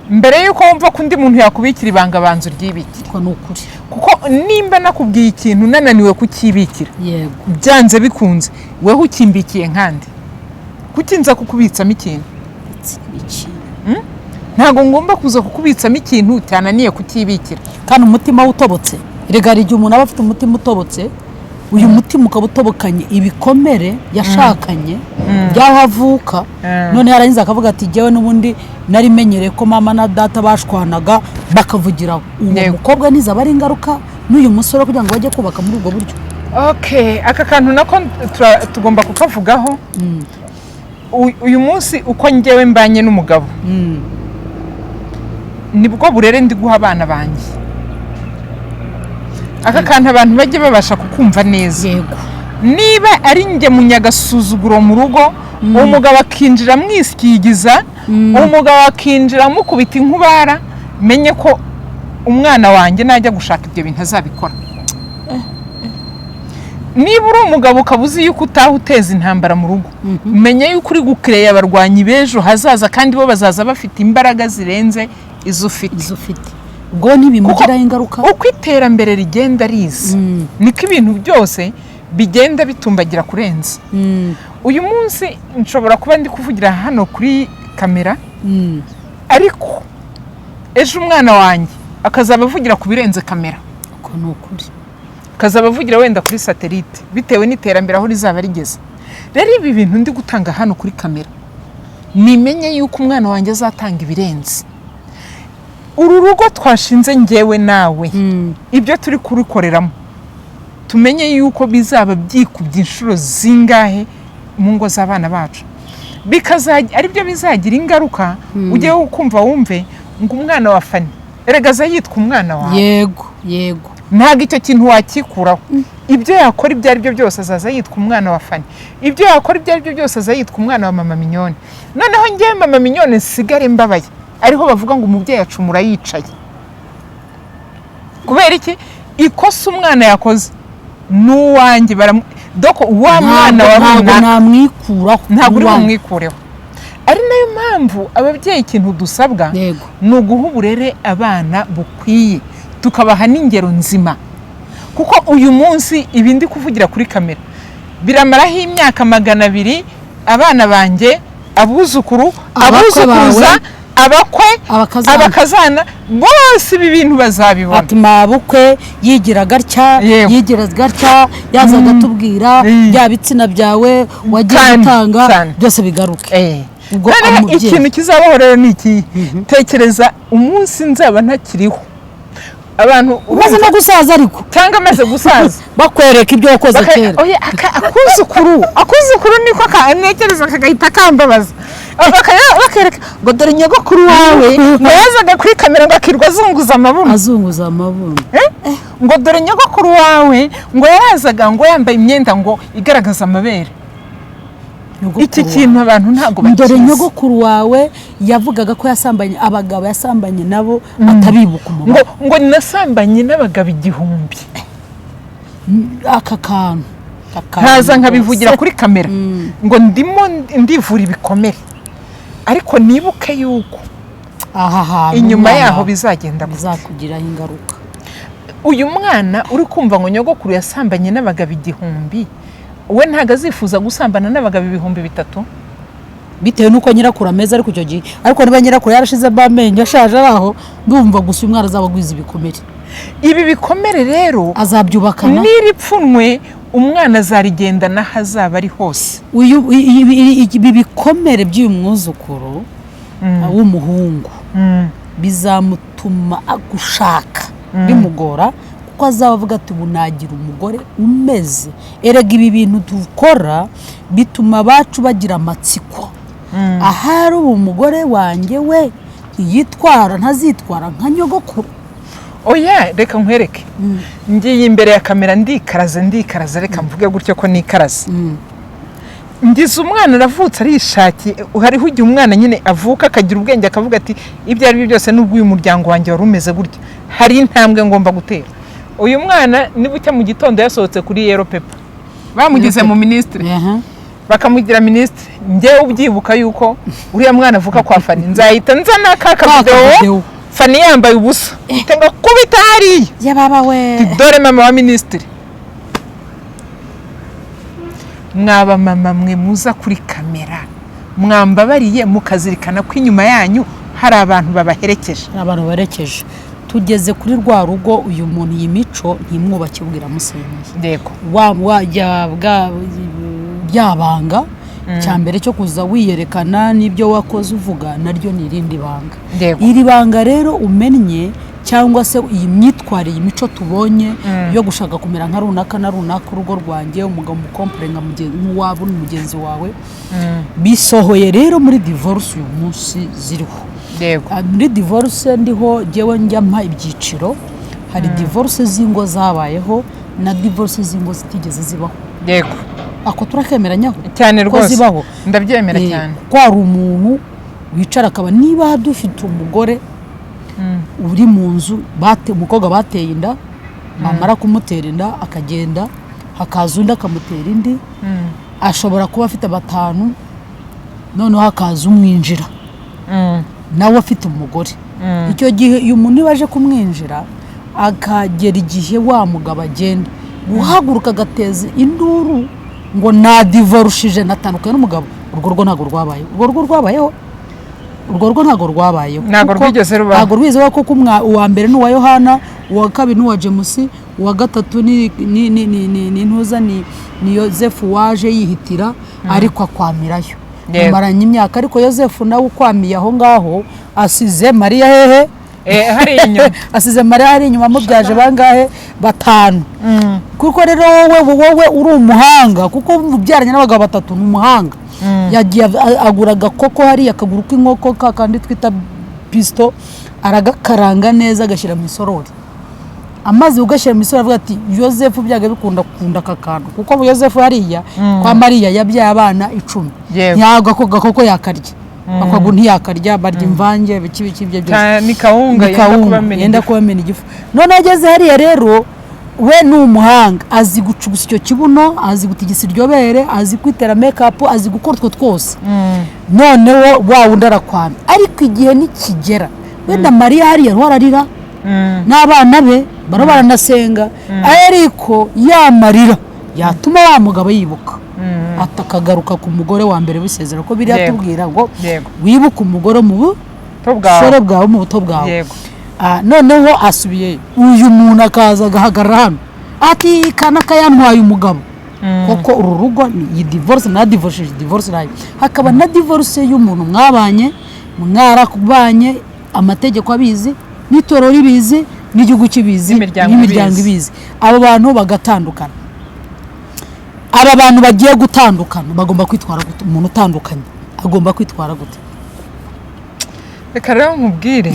mbere yuko wumva ko undi muntu yakubikira ibanga banzu ry'ibiki ko nukuri kuko nimba nakubwiye ikintu nananiwe kukibikira byanze bikunze wewe ukimbikiye nkandi kukinza kukubitsamo ikintu ntago ngomba kuza kukubitsamo ikintu cyananiye kukibikira kandi umutima utobotse rega igihe umuntu aba afite umutima utobotse uyu mutima ukaba utobokanye ibikomere yashakanye byaho avuka none yarangiza akavuga ati jyewe n'ubundi nari menyereye ko mama na data bashwanaga bakavugira uwo mukobwa niza bari ingaruka n'uyu musore kugira ngo bajye kubaka muri ubwo buryo. Aka kantu nako tugomba kukavugaho. Uyu munsi uko njyewe mbanye n'umugabo nibwo burere ndi guha abana banjye. Aka kantu abantu bajye babasha kukumva neza. Niba ari njye munyagasuzuguro mu rugo umugabo akinjira mwisikigiza umugabo akinjira mukubita inkubara menye ko umwana wanjye najya gushaka ibyo bintu azabikora. Niba uri umugabo ukabuzi yuko utaha uteza intambara mu rugo menye yuko uri gukreye abarwanyi bejo hazaza kandi bo bazaza bafite imbaraga zirenze izo ufite. Ubwo ntibimugira ingaruka uko iterambere rigenda riza niko ibintu byose bigenda bitumbagira kurenza. Uyu munsi nshobora kuba ndi kuvugira hano kuri kamera ariko ejo umwana wanjye akazaba avugira ku birenze kamera ko nukuri akazaba avugira wenda kuri satellite bitewe n'iterambere aho rizaba rigeze. Rero ibi bintu ndi gutanga hano kuri kamera nimenye yuko umwana wanjye azatanga ibirenze. Uru rugo twashinze njyewe nawe ibyo turi kurikoreramo tumenye yuko bizaba byikubye inshuro zingahe mu ngo z'abana bacu ari byo bizagira ingaruka ujye ukumva wumve ngo umwana wa Fani eregaza yitwa umwana wawe. Yego ntago icyo kintu wakikuraho. Ibyo yakora ibyo ari byo byose azaza yitwa umwana wa Fani, ibyo yakora ibyo ari byo byose azaza yitwa umwana wa mama Mignone. Noneho njye mama Mignone sigare mbabaye ariho bavuga ngo umubyeyi acumura yicaye. Kubera iki ikosa umwana yakoze n'uwanjye doko wa mwana wa runaka namwikuraho ntabwo uri bumwikureho. Ari nayo mpamvu ababyeyi ikintu dusabwa ni uguha uburere abana bukwiye tukabaha n'ingero nzima. Kuko uyu munsi ibindi kuvugira kuri kamera biramaraho imyaka 200 abana banjye abuzukuru abuzukuruza abakwe abakazana bose ibi bintu bazabibona. Ati mabukwe yigira gatya yazaga tubwira bya bitsina byawe wagiye gutanga byose bigaruke. Ubwo ikintu kizabaho rero ni iki? Tekereza umunsi nzaba ntakiriho abantu umaze no gusaza ariko cyangwa amaze gusaza bakwereka ibyo wakoze kera. Akuzukuru niko kanekereza kagahita kambabaza bakereka ngo dore nyogokuru wawe ngo yazaga kuri kamera ngo akirwa azunguza amabuno ngo dore nyogokuru wawe ngo yarazaga ngo yambaye imyenda ngo igaragaza amabere. Iki kintu abantu ntago bakizi. Dore nyogokuru wawe yavugaga ko yasambanye abagabo yasambanye nabo atabibuka umubare ngo nasambanye n'abagabo 1000. Aka kantu ntaza nkabivugira kuri kamera ngo ndimo ndivura ibikomere ariko nibuke yuko inyuma yaho bizagenda bizakugiraho ingaruka. Uyu mwana uri kumva ngo nyogokuru yasambanye n'abagabo 1000 we ntago azifuza gusambana n'abagabo 3000. bitewe nuko nyirakuru ameze ariko icyo gihe ariko niba nyirakuru yarashizemo amenyo ashaje araho ndumva gusa umwana azaba agwiza ibikomere. Ibi bikomere rero azabyubakana n'iri pfunwe umwana azarigendana hazaba ari hose. Ibi bikomere by'uyu mwuzukuru w'umuhungu bizamutuma agushaka bimugora kuko azaba avuga ati ubu nagira umugore umeze. Erega ibi bintu dukora bituma abacu bagira amatsiko. Ahari ubu umugore wanjye we yitwara ntazitwara nka nyogokuru. Oya reka nkwereke ngiye imbere ya kamera ndikaraza reka mvuge gutyo ko nikaraza. Ngize umwana aravutse arishakiye hariho igihe umwana nyine avuka akagira ubwenge akavuga ati ibyo ari byo byose nubwo uyu muryango wanjye wari umeze gutya hari intambwe ngomba gutera. Uyu mwana nibucya mu gitondo yasohotse kuri Yellow Paper bamugize mu ministry bakamugira ministry. Njyewe ubyibuka yuko uriya mwana avuka kwa Fani nzahita nzana ka video Fani yambaye ubusa tenga kubita hariya ya baba we dore mama wa ministry. Mwaba mama mwe muza kuri kamera mwambabariye mukazirikana ko inyuma yanyu hari abantu babaherekeje. Abantu barekeje tugeze kuri rwa rugo uyu muntu y'imico ntimwubake ubwira musenyeye. Yego byabanga cyambere cyo kuza wiyerekana nibyo wakoze uvuga naryo ni irindi banga. Iri banga rero umennye cyangwa se iyi myitwarire imico tubonye yo gushaka kumera nka runaka na runaka urugo rwanjye umugabo mukomperenga wabo n'umugenzi wawe bisohoye rero muri divorce uyu munsi ziriho. Muri divorce ndiho jewe njyampa ibyiciro. Hari divorce zingo zabayeho na divorce zingo zitigeze zibaho. Yego ako turakemeranya cyane rwose ndabyemera cyane. Kwari umuntu wicara akaba niba dufite umugore uri mu nzu umukobwa bateye inda bamara kumutera inda akagenda hakaza undi akamutera indi ashobora kuba afite batanu noneho hakaza umwinjira nawe afite umugore. Icyo gihe uyu muntu baje kumwinjira akagera igihe wa mugabo agenda guhaguruka agateza induru ngo na divorce natandukanye n'umugabo. Urwo rwo ntago rwabaye. Urwo rwo ntago rwabayeho. Ntago rwigeze rubaho. Ntago rwize kuko uwa mbere n'uwa Yohana, uwa kabiri n'uwa James, uwa gatatu ni ntuza ni Yosefu waje yihitira ariko akwamirayo. Maranye imyaka ariko Yosefu nawe ukwamiye aho ngaho asize Mariya hehe hari inyuma asize Mariya hari inyuma mubyaje bangahe batanu. Kuko rero wowe uri umuhanga kuko mubyaranye n'abagabo batatu n'umuhanga. Yagiye agura agakoko hari akaguru k'inkoko kandi twita pisto aragakaranga neza agashyira mu isorori amazi ugashyira mu isorori avuga ati Yosefu byaga bikunda akakantu kuko Yosefu hariya kwa Mariya yabyaye abana 10 nyago ako gakoko yakarya akaguru ntiyakarya barya imvange biki bye byose ni kawunga yenda kubamena igifu. None ageze hariya rero we ni umuhanga azi gucugusa icyo kibuno azi gutigisa iryobere azi kwitera makeup azi gukora utwo twose. Noneho wa wundi arakwamye ariko igihe nikigera wenda Mariya hariya ararira n'abana be baranasenga ariko yamarira yatuma wa mugabo yibuka atakagaruka ku mugore wa mbere bisezera ko biri atubwira ngo wibuka umugore mu buto bwawe. Noneho asubiye uyu muntu akaza agahagarara hano ati kanaka yantwaye umugabo koko uru rugo ni divorce na divorce nayo hakaba na divorce y'umuntu mwabanye mwarakubanye amategeko abizi n'itorero ribizi n'igihugu kibizi n'imiryango ibizi abo bantu bagatandukana. Aba bantu bagiye gutandukana bagomba kwitwara gute? Umuntu utandukanye agomba kwitwara gute? Reka rero nkubwire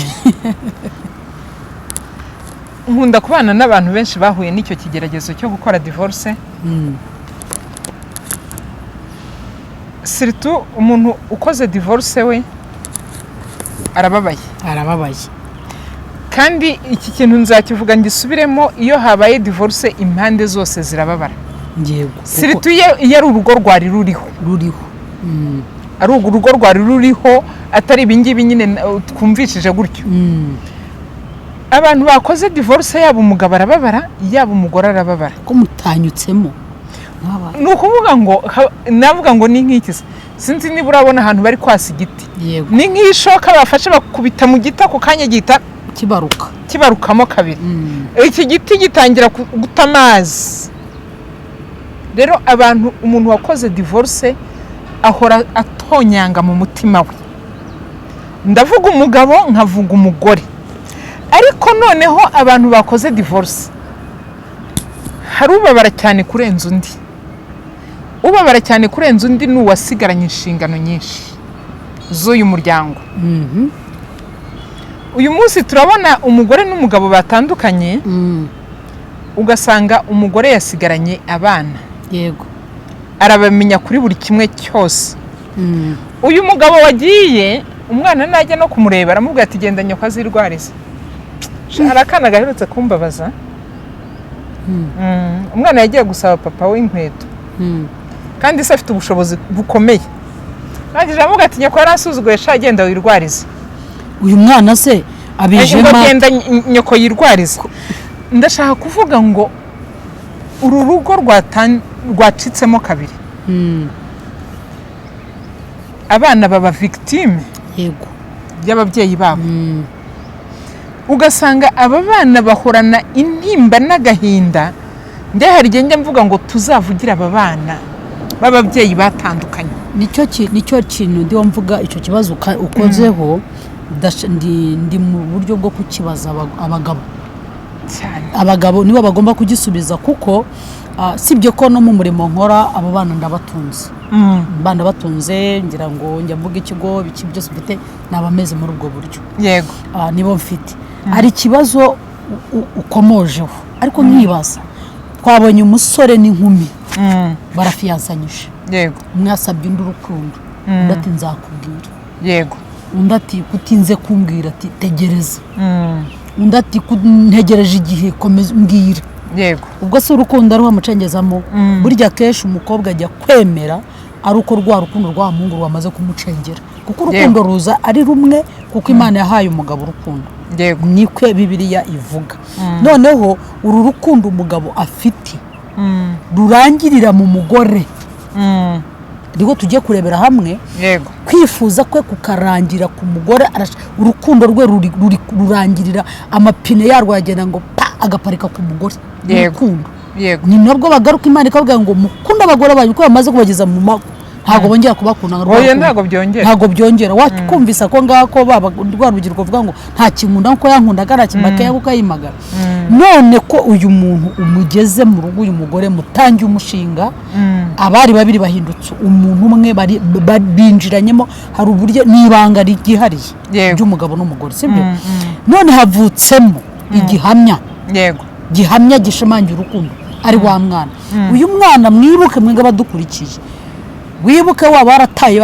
nkunda kubana n'abantu benshi bahuye n'icyo kigeragezo cyo gukora divorce. Surtout umuntu ukoze divorce we arababaye kandi iki kintu nzakivuga ngisubiremo iyo habaye divorce impande zose zirababara. Surtout iyo ari urugo rwari ruriho ari urugo rwari ruriho atari ibingibi nyine twumvishije gutyo. Abantu bakoze divorce yaba umugabo arababara yaba umugore arababara ko mutanyutsemo ni ukuvuga ngo navuga ngo ni nk'iki sinzi niba urabona ahantu bari kwasa igiti ni nk'ishoka bafashe bakubita mu giti ako kanya gihita kibarukamo kabiri iki giti gitangira guta amazi. Rero umuntu wakoze divorce ahora atonyanga mu mutima we, ndavuga umugabo nkavuga umugore, ariko noneho abantu bakoze divorce hari ubabara cyane kurenza undi. Ubabara cyane kurenza undi ni uwasigaranye inshingano nyinshi z'uyu muryango. Uyu munsi turabona umugore n'umugabo batandukanye, ugasanga umugore yasigaranye abana, yego arabamenya kuri buri kimwe cyose. Uyu mugabo wagiye, umwana najya no kumureba aramubwira ati genda nyoko azirwarize. Hari akana gaherutse kumbabaza, umwana yagiye gusaba papa we inkweto, kandi se afite ubushobozi bukomeye. Nagize aramubwira ati nyoko yarasuzuguye, sha genda wirwarize. Uyu mwana se abijema genda nyoko yirwarize. Ndashaka kuvuga ngo uru rugo rwacitsemo kabiri. Abana baba victime yego y'ababyeyi babo. Ugasanga aba bana bahorana intimba n'agahinda. Hari igihe mvuga ngo tuzavugira aba bana b'ababyeyi batandukanye. Nicyo kintu ndiho mvuga, icyo kibazo ukozeho ndi mu buryo bwo kukibaza abagabo cyane. Abagabo nibo bagomba kugisubiza, kuko sibyo ko no mu murimo nkora abo bana ndabatunze. Bana batunze, ngira ngo njya mvuga ikigo biki byose bite nabameze muri ubwo buryo. Yego. Nibo mfite. Hari ikibazo ukomojeho, ariko nkibaza, twabonye umusore n'inkumi barafiyansanyije. Yego. Umwe yasabye undi urukundo, undi ati nzakubwira. Yego. Undi ati kutinze kumbwira, ati tegereza. Undi ati ntegereje igihe, komeza mbwira. Yego. Ubwo se urukundo ari wamucengezamo, burya kenshi umukobwa ajya kwemera ari uko rwa rukundo rwa Mungu rwamaze kumucengera, kuko urukundo ruza ari rumwe, kuko Imana yahaye umugabo urukundo. Yego. Nikwe Bibiliya ivuga. Noneho uru rukundo umugabo afite rurangirira mu mugore. Rwo tugiye kurebera hamwe. Yego. Kwifuza kwe kukarangira ku mugore, urukundo rwe rurangirira amapine yarwo yagenda ngo agaparika ku mugore. Urukundo. Yego. Ni nabwo bagaruka Imana ikavuga ngo mukunda abagore banyu ko bamaze kubageza mu mago, ntago bongera kubakunda. Ntago byongera. Wakumvisa ko ngako rwa rugirwa vuga ngo nta kinkunda nko yankundaga, nta kimaka kuko yimagara. None ko uyu muntu umugeze mu rugo, uyu mugore mutangiye umushinga, abari babiri bahindutse umuntu umwe, binjiranyemo, hari uburyo n'ibanga rigihariye ry'umugabo n'umugore, sibyo? None havutsemo igihamya. Yego. Gihamya gishimangira urukundo ari wa mwana. Uyu mwana mwibuke, mwega badukurikiye, wibuke waba warataye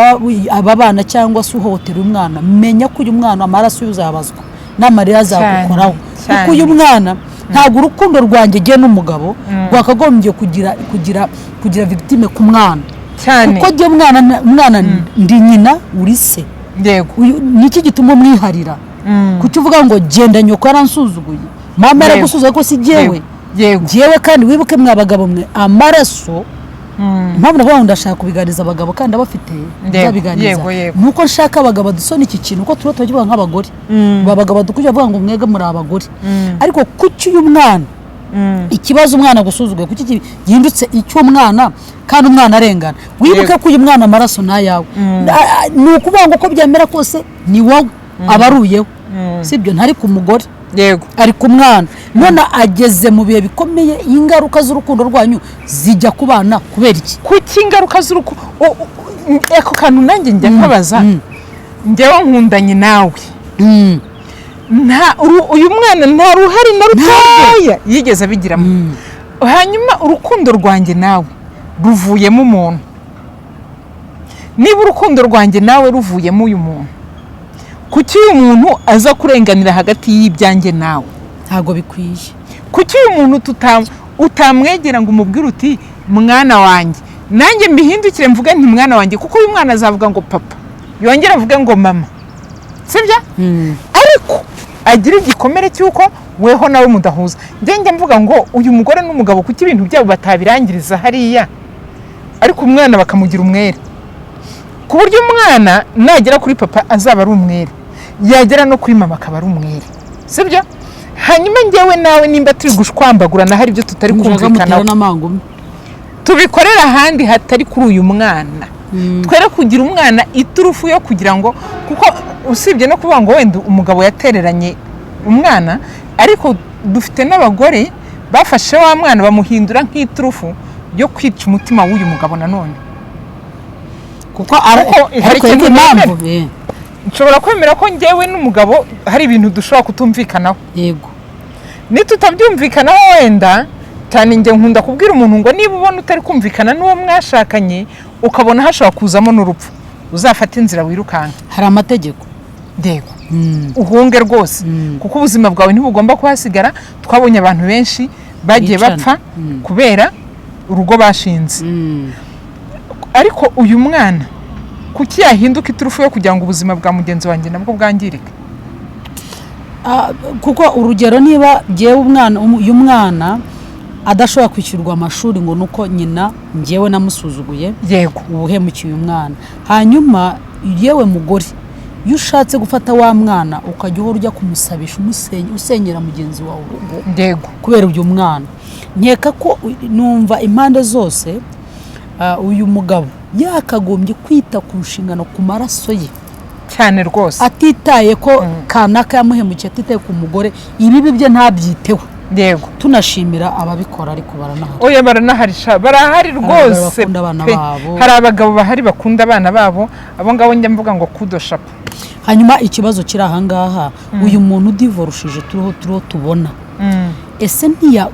aba bana cyangwa se uhohotera umwana, menya ko uyu mwana amaraso yuzabazwa n'amarira azagukoraho. Kuko uyu mwana ntabwo urukundo rwanjye giye n'umugabo rwakagombye kugira victime ku mwana cyane. Kuko giye umwana ndi nyina uri se. Yego. Niki gituma umwiharira? Kuki uvuga ngo genda nyoko yaransuzuguye, mama yaragusuzuguye ko si jewe. Jewe kandi wibuke mwabagabo mwe amaraso. Mpamvu navuga ngo ndashaka kubiganiza abagabo kandi abafite nzabiganiza. Nuko nshaka abagabo dusona iki kintu, uko turo tuvuga nk'abagore. Babagabo dukujya bavuga ngo mwega muri abagore. Ariko kuki uyu mwana ikibazo umwana gusuzuguye, kuki gihindutse icy'umwana kandi umwana arengana? Wibuke ko uyu mwana amaraso nayawe. Nukuvuga ngo ko byamera kose ni wowe abaruyeho, sibyo? Ntari ku mugore. Yego. Ari ku mwana. None ageze mu bihe bikomeye, ingaruka z'urukundo rwanyu zijya ku bana kubera iki? Kuki ingaruka z'urukundo eko kantu nanjye njya nkabaza. Njyewe nkundanye nawe, uyu mwana nta ruhari na rutoya yigeze abigiramo. Hanyuma urukundo rwanjye nawe ruvuyemo umuntu. Niba urukundo rwanjye nawe ruvuyemo uyu muntu, kuki uyu muntu aza kurenganira hagati y'ibyanjye nawe? Ntago bikwiye. Kuki uyu muntu utamwegera ngo umubwire uti mwana wanjye, nanjye mbihindukire mvuge nti mwana wanjye, kuko uyu mwana azavuga ngo papa, yongera avuge ngo mama, sibyo? Ariko agira igikomere cy'uko weho nawe mudahuza. Njye mvuga ngo uyu mugore n'umugabo kuki ibintu byabo batabirangiriza hariya ariko umwana bakamugira umwere ku buryo umwana nagera kuri papa azaba ari umwere, yagera no kuri mama akaba ari umwere, sibyo? Hanyuma njyewe nawe nimba turi gushwambagurana hari ibyo tutari kumvikanaho, tubikorera ahandi hatari kuri uyu mwana. Twere kugira umwana iturufu yo kugira ngo, kuko usibye no kuvuga ngo wenda umugabo yatereranye umwana, ariko dufite n'abagore bafashe wa mwana bamuhindura nk'iturufu yo kwica umutima w'uyu mugabo nanone. kuko ariko impamvu nshobora kwemera ko njyewe n'umugabo hari ibintu dushobora kutumvikanaho, yego nitutabyumvikanaho wenda cyane. Njye nkunda kubwira umuntu ngo niba ubona utari kumvikana n'uwo mwashakanye ukabona hashobora kuzamo n'urupfu, uzafata inzira wirukanka. hari amategeko, ndego uhunge rwose, kuko ubuzima bwawe ntibugomba kuhasigara. Twabonye abantu benshi bagiye bapfa kubera urugo bashinze, ariko uyu mwana kuki yahinduka iturufu yo kugira ngo ubuzima bwa mugenzi wanjye nabwo bwangirike? kuko urugero niba ngewe uyu mwana adashobora kwishyurwa amashuri ngo nuko nyina ngewe namusuzuguye, yego ubuhemukiye uyu mwana, hanyuma yewe mugore iyo ushatse gufata wa mwana ukajya uhora ujya kumusabisha usenyera mugenzi wawe urugo, yego kubera uyu mwana, nkeka ko numva impande zose uyu mugabo yakagombye kwita ku nshingano ku maraso ye cyane rwose, atitaye ko kanaka yamuhemukiye, atitaye ku mugore, ibibi bye ntabyiteho. yego tunashimira ababikora, ariko baranahari. Oya baranahari, barahari rwose. Hari abagabo bahari bakunda abana babo, abo ngabo njya mvuga ngo kudo shapo. Hanyuma ikibazo kiri ahangaha, uyu muntu udivorushije turiho tubona, ese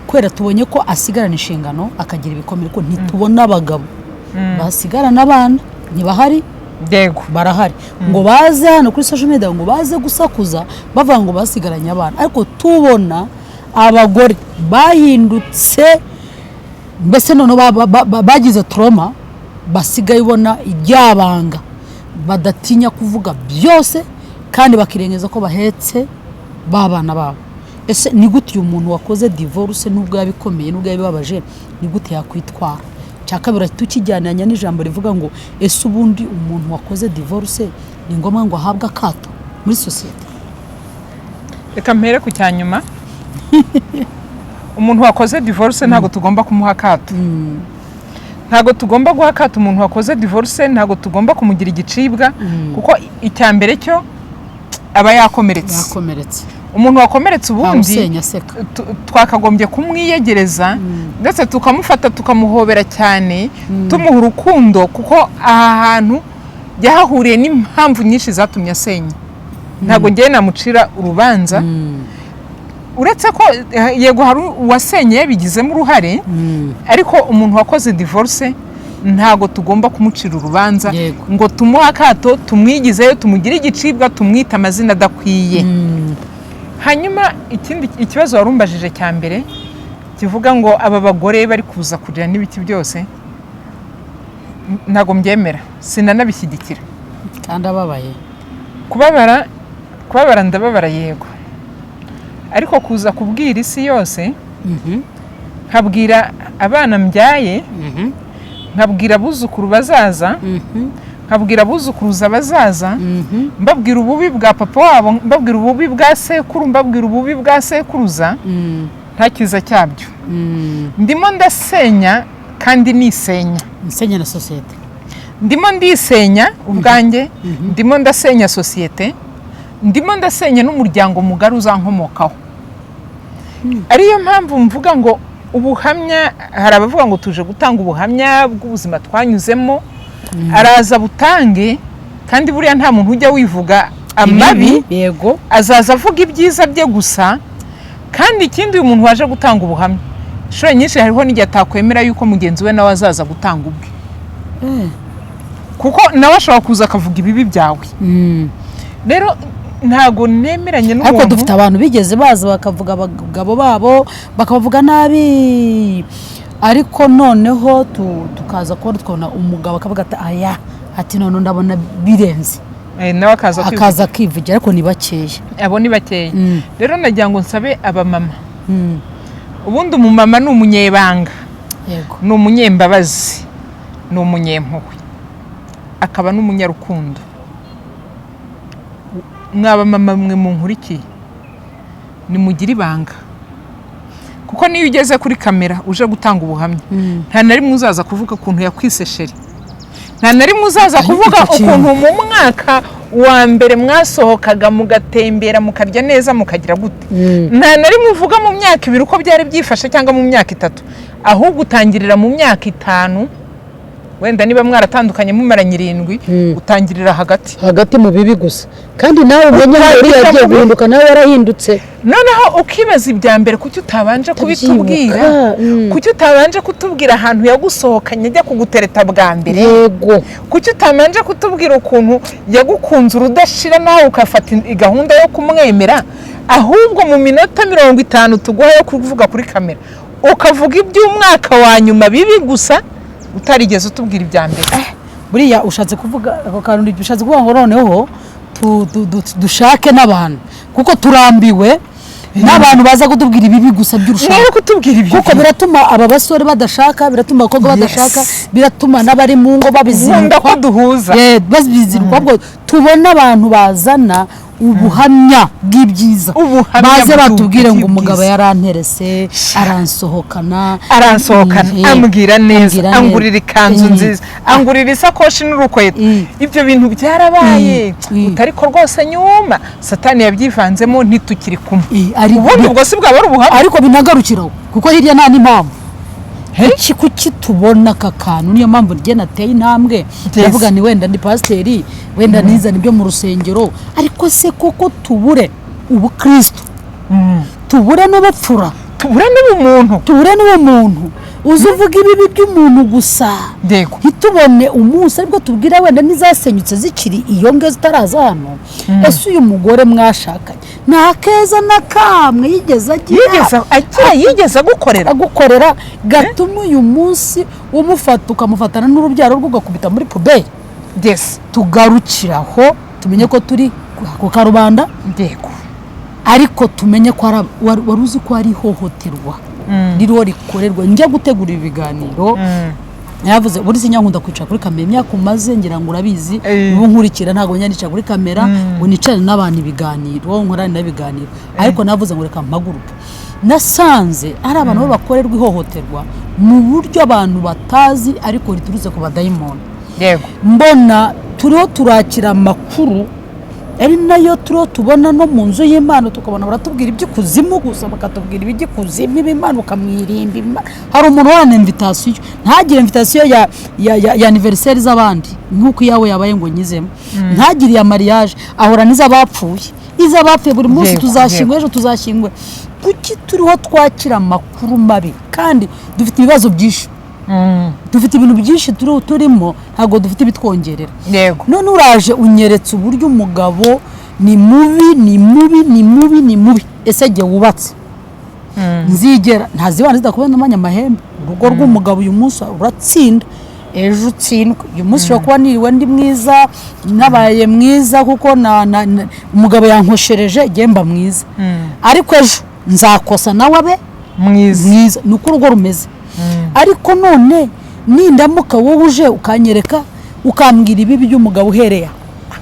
kwera tubonye ko asigarana inshingano akagira ibikomere, ko ntitubona abagabo basigarana abana, ntibahari? Yego barahari, ngo baze hano kuri social media ngo baze gusakuza bavuga ngo basigaranye abana, ariko tubona abagore bahindutse, mbese none bagize trauma, basigaye ubona iryabanga, badatinya kuvuga byose kandi bakirengeza ko bahetse babana babo. Ese ni gute uyu muntu wakoze divorce nubwo yabikomeye nubwo yabibabaje, ni gute yakwitwara? Cyakabira tukijyananya n'ijambo rivuga ngo ese ubundi umuntu wakoze divorce ni ngombwa ngo ahabwe akato muri society? Reka mpere ku cyanyuma. Umuntu wakoze divorce ntago tugomba kumuha akato, ntago tugomba guha akato umuntu wakoze divorce, ntago tugomba kumugira igicibwa, kuko icyambere cyo aba yakomeretse. Umuntu wakomeretse ubundi twakagombye kumwiyegereza, ndetse tukamufata tukamuhobera cyane, tumuha urukundo, kuko aha hantu yahahuriye n'impamvu nyinshi zatumye asenya. Ntago ngiye namucira urubanza, uretse ko yego hari uwasenye bigizemo uruhare, ariko umuntu wakoze divorce ntago tugomba kumucira urubanza ngo tumuhe akato, tumwigizeyo, tumugire igicibwa, tumwita amazina adakwiye. Hanyuma ikibazo warumbajije cya mbere kivuga ngo aba bagore bari kuza kurira n'ibiki byose, ntago mbyemera, sinanabishyigikira. Kandi ababaye kubabara ndababara, yego, ariko kuza kubwira isi yose, nkabwira abana mbyaye, nkabwira abuzukuru bazaza, nkabwira abuzukuruza bazaza, mbabwira ububi bwa papa wabo, mbabwira ububi bwa sekuru, mbabwira ububi bwa sekuruza, nta kiza cyabyo. Ndimo ndasenya kandi nisenya. Nsenya na societe. Ndimo ndisenya ubwanjye, ndimo ndasenya societe, ndimo ndasenya n'umuryango mugari uzankomokaho. Ariyo mpamvu mvuga ngo ubuhamya, hari abavuga ngo tuje gutanga ubuhamya bw'ubuzima twanyuzemo, araza butange, kandi buriya nta muntu ujya wivuga amabi, yego, azaza avuga ibyiza bye gusa. Kandi ikindi, uyu muntu waje gutanga ubuhamya, inshuro nyinshi hariho n'igihe atakwemera yuko mugenzi we nawe azaza gutanga ubwe, kuko nawe ashobora kuza akavuga ibibi byawe. Rero ntago nemeranye n'umuntu, ariko dufite abantu bigeze baza bakavuga abagabo babo bakavuga nabi, ariko noneho tukaza kubona twabona umugabo akavuga ati none ndabona birenze, nawe akaza akivugira, ariko ni bakeya. Abo ni bakeya. Rero nagira ngo nsabe abamama, ubundi umumama ni umunyebanga, ni umunyembabazi, ni umunyempuhwe akaba n'umunyarukundo. Mwaba mama mwe munkurikiye nimugire ibanga, kuko niyo ugeze kuri kamera uje gutanga ubuhamya nta na rimwe uzaza kuvuga ukuntu yakwise sheri, nta na rimwe uzaza kuvuga ukuntu mu mwaka wa mbere mwasohokaga mugatembera mukarya neza mukagira gute, nta na rimwe uvuga mu myaka 2 uko byari byifashe cyangwa mu myaka 3, ahubwo utangirira mu myaka 5, wenda niba mwaratandukanye mumaranye 7 utangirira hagati mu bibi gusa, kandi nawe umenye uri yagiye guhinduka nawe yarahindutse. Noneho ukibaza ibya mbere kuki utabanje kubitubwira, kuki utabanje kutubwira ahantu yagusohokanye ajya kugutereta bwa mbere, yego kuki utabanje kutubwira ukuntu yagukunze urudashira nawe ukafata gahunda yo kumwemera, ahubwo mu minota 50 tuguha yo kuvuga kuri kamera ukavuga iby'umwaka wa nyuma bibi gusa utarigeze utubwira ibya mbere. Buriya ushatse kuvuga ako kantu ushatse kuvuga ngo noneho dushake n'abantu, kuko turambiwe n'abantu baza kutubwira ibibi gusa by'urushaka, rero kutubwira ibyo kuko biratuma aba basore badashaka, biratuma abakobwa badashaka, biratuma n'abari mu ngo babizirikwa ko duhuza, bazibizirikwa bwo tubona abantu bazana ubuhamya bw'ibyiza, baze batubwire ngo umugabo yaranterese aransohokana ambwira neza, angurira ikanzu nziza, angurira isakoshi n'urukweto, ibyo bintu byarabaye utariko rwose nyuma satani yabyivanzemo ntitukiri kumwe, ubundi ubwo si bwaba ari ubuhamya, ariko binagarukiraho kuko hirya nta n'impamvu kuki tubona aka kantu. Niyo mpamvu njye nateye intambwe ndavuga ni wenda ndi pasiteri, wenda nizana ibyo mu rusengero, ariko se koko tubure ubukristo, tubure n'ubupfura, tubure n'ubumuntu uzuvuga ibibi by'umuntu gusa, ntitubone umunsi ariko tubwira wenda nizasenyutse zikiri iyo nge zitaraza hano. Ese uyu mugore mwashakanye nta keza na kamwe yigeze agukorera gatuma uyu munsi umufata ukamufatana n'urubyaro rw'ugakubita muri puberi? Tugarukiraho tumenye ko turi ku karubanda, ariko tumenye ko wari uzi ko ari ihohoterwa ririho rikorerwa. Njya gutegura ibiganiro yavuze buri sinyankunda kwicara kuri kamera, imyaka umaze ngira ngo urabizi, ubu nkurikira ntago nyandica kuri kamera ngo nicare n'abantu ibiganiro, nkorane n'ibiganiro, ariko navuze ngo reka mpaguruke. Nasanze ari abantu bakorerwa ihohoterwa mu buryo abantu batazi, ariko riturutse ku badayimoni. Mbona turiho turakira amakuru ari nayo turiho tubona no mu nzu y'Imana, tukabona baratubwira iby'ikuzimu gusa, bakatubwira iby'ikuzimu b'Imana ukamwirimba. Hari umuntu wana invitation, ntagire invitation ya anniversaire z'abandi nk'uko yawe yabaye ngo nyizemo, ntagire ya mariage, ahora n'izabapfuye, izabapfuye buri munsi tuzashingwe, ejo tuzashingwe. Kuki turiho twakira amakuru mabi kandi dufite ibibazo byinshi, dufite ibintu byinshi turimo, ntago dufite bitwongerera. None uraje unyeretse uburyo umugabo ni mubi, ese jye wubatse nzigera ntazibana zidakubena amanyamahembe, urugo rw'umugabo uyu munsi uratsinda, ejo utsindwe. Uyu munsi ushobora kuba niriwe ndi mwiza, nabaye mwiza kuko umugabo yankoshereje gemba mwiza, ariko ejo nzakosa nawe abe mwiza, nuko urugo rumeze. Ariko none nindamuka wowe uje ukanyereka ukambwira ibibi by'umugabo uhereye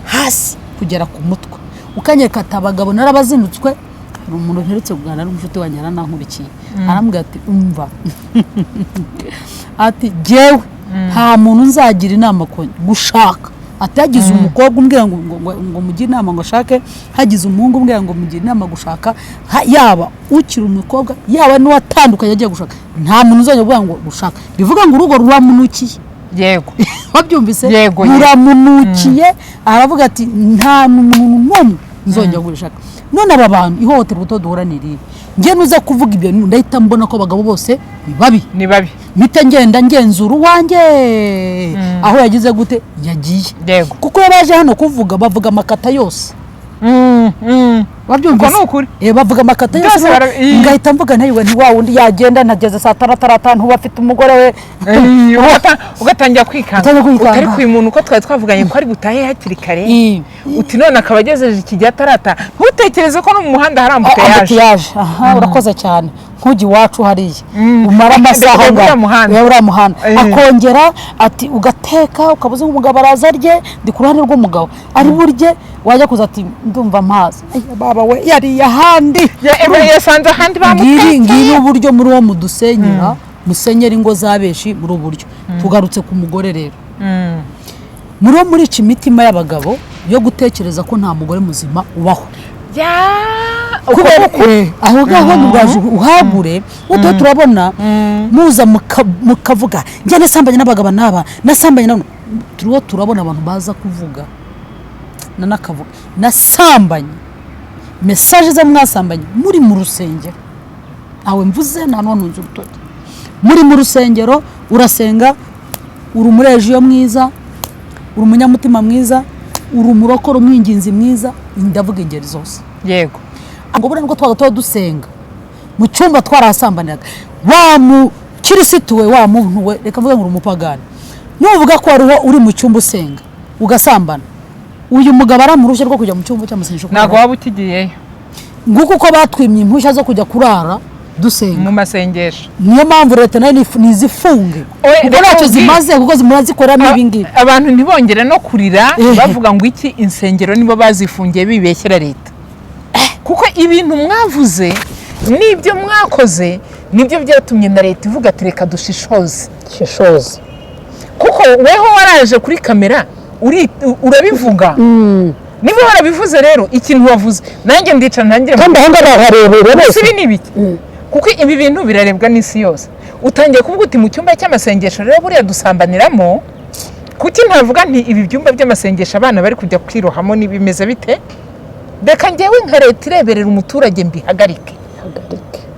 hasi kugera ku mutwe, ukanyereka ati abagabo narabazinutswe. Hari umuntu nteretse kuganira n'umushuti wanjye aranankurikiye, arambwira ati umva ati jewe nta muntu nzagira inama ko gushaka, ati hagize umukobwa umbwira ngo mugire inama ngo ashake, hagize umuhungu umbwira ngo mugire inama gushaka, yaba ukiri umukobwa yaba n'uwatandukanye agiye gushaka, nta muntu uzajya kuvuga ngo gushaka, bivuga ngo urugo ruramunukiye. Wabyumvise? Ruramunukiye, aravuga ati nta muntu n'umwe nzongera gushaka. None aba bantu ihohoterwa utoduhura niri, nge nuza kuvuga ibyo ndahita mbona ko abagabo bose ni babi, mpita ngenda ngenzura uwanjye aho yagize gute yagiye, kuko yabaje hano kuvuga bavuga amakata yose babyumvise ukuri bavuga amakata yose ngahita mvuga ntayiwe ntiwa wundi yagenda nageze saa taratarata ntuba afite umugore we ugatangira kwikanga utari ku muntu uko twari twavuganye ko ari gutahe hakiri kare uti none akaba agejeje iki gihe atarata ntutekereze ko no mu muhanda hari ambutiyaje urakoze cyane nk'ugi iwacu hariya umara amasaha uriya muhanda akongera ati ugateka ukabuze nk'umugabo araza arye ndi ku ruhande rw'umugabo ari burye wajya kuza ati ndumva amazi baba we yari ahandi yasanze ahandi bamutekeye ngiri uburyo muri uwo mudusenyera musenyera ingo zabeshi muri uburyo tugarutse ku mugore rero muri murica imitima y'abagabo yo gutekereza ko nta mugore muzima ubaho aho ngaho mugaje uhagure uto turabona muza mukavuga njye nasambanye n'abagabo naba nasambanye nabo turabona abantu baza kuvuga nanakavuga nasambanye message za mwasambanye muri mu rusengero awe mvuze nta none unje urutoki muri mu rusengero urasenga uri umurejiyo mwiza uri umunyamutima mwiza uri umurokoro mwinginzi mwiza ndavuga ingeri zose yego ngo bura niko twagato dusenga mu cyumba twarasambaniraga wa mu kirisitu we wa muntu we reka mvuga ngo umupagani nuvuga ko uri mu cyumba usenga ugasambana uyu mugabo aramurushye rwo kujya mu cyumba cy'amasengesho nago waba utigiyeyo nguko uko batwimye impushya zo kujya kurara dusenga mu masengesho niyo mpamvu leta nayo nizifunge ubwo ntacyo zimaze kuko zimurazikoramo ibingibi abantu ntibongere no kurira bavuga ngo iki insengero nibo bazifungiye bibeshyera leta kuko ibintu mwavuze n'ibyo mwakoze nibyo byatumye na leta ivuga ati reka dushishoze kuko weho waraje kuri kamera urabivuga niba warabivuze rero ikintu wavuze nanjye ndica ntangire kandi aho ngaho harebera bose ibi nibiki kuko ibi bintu birarebwa n'isi yose utangiye kuvuga uti mu cyumba cy'amasengesho rero buriya dusambaniramo kuki ntavuga nti ibi byumba by'amasengesho abana bari kujya kwirohamo nibimeze bite reka njyewe nka leta ireberera umuturage mbihagarike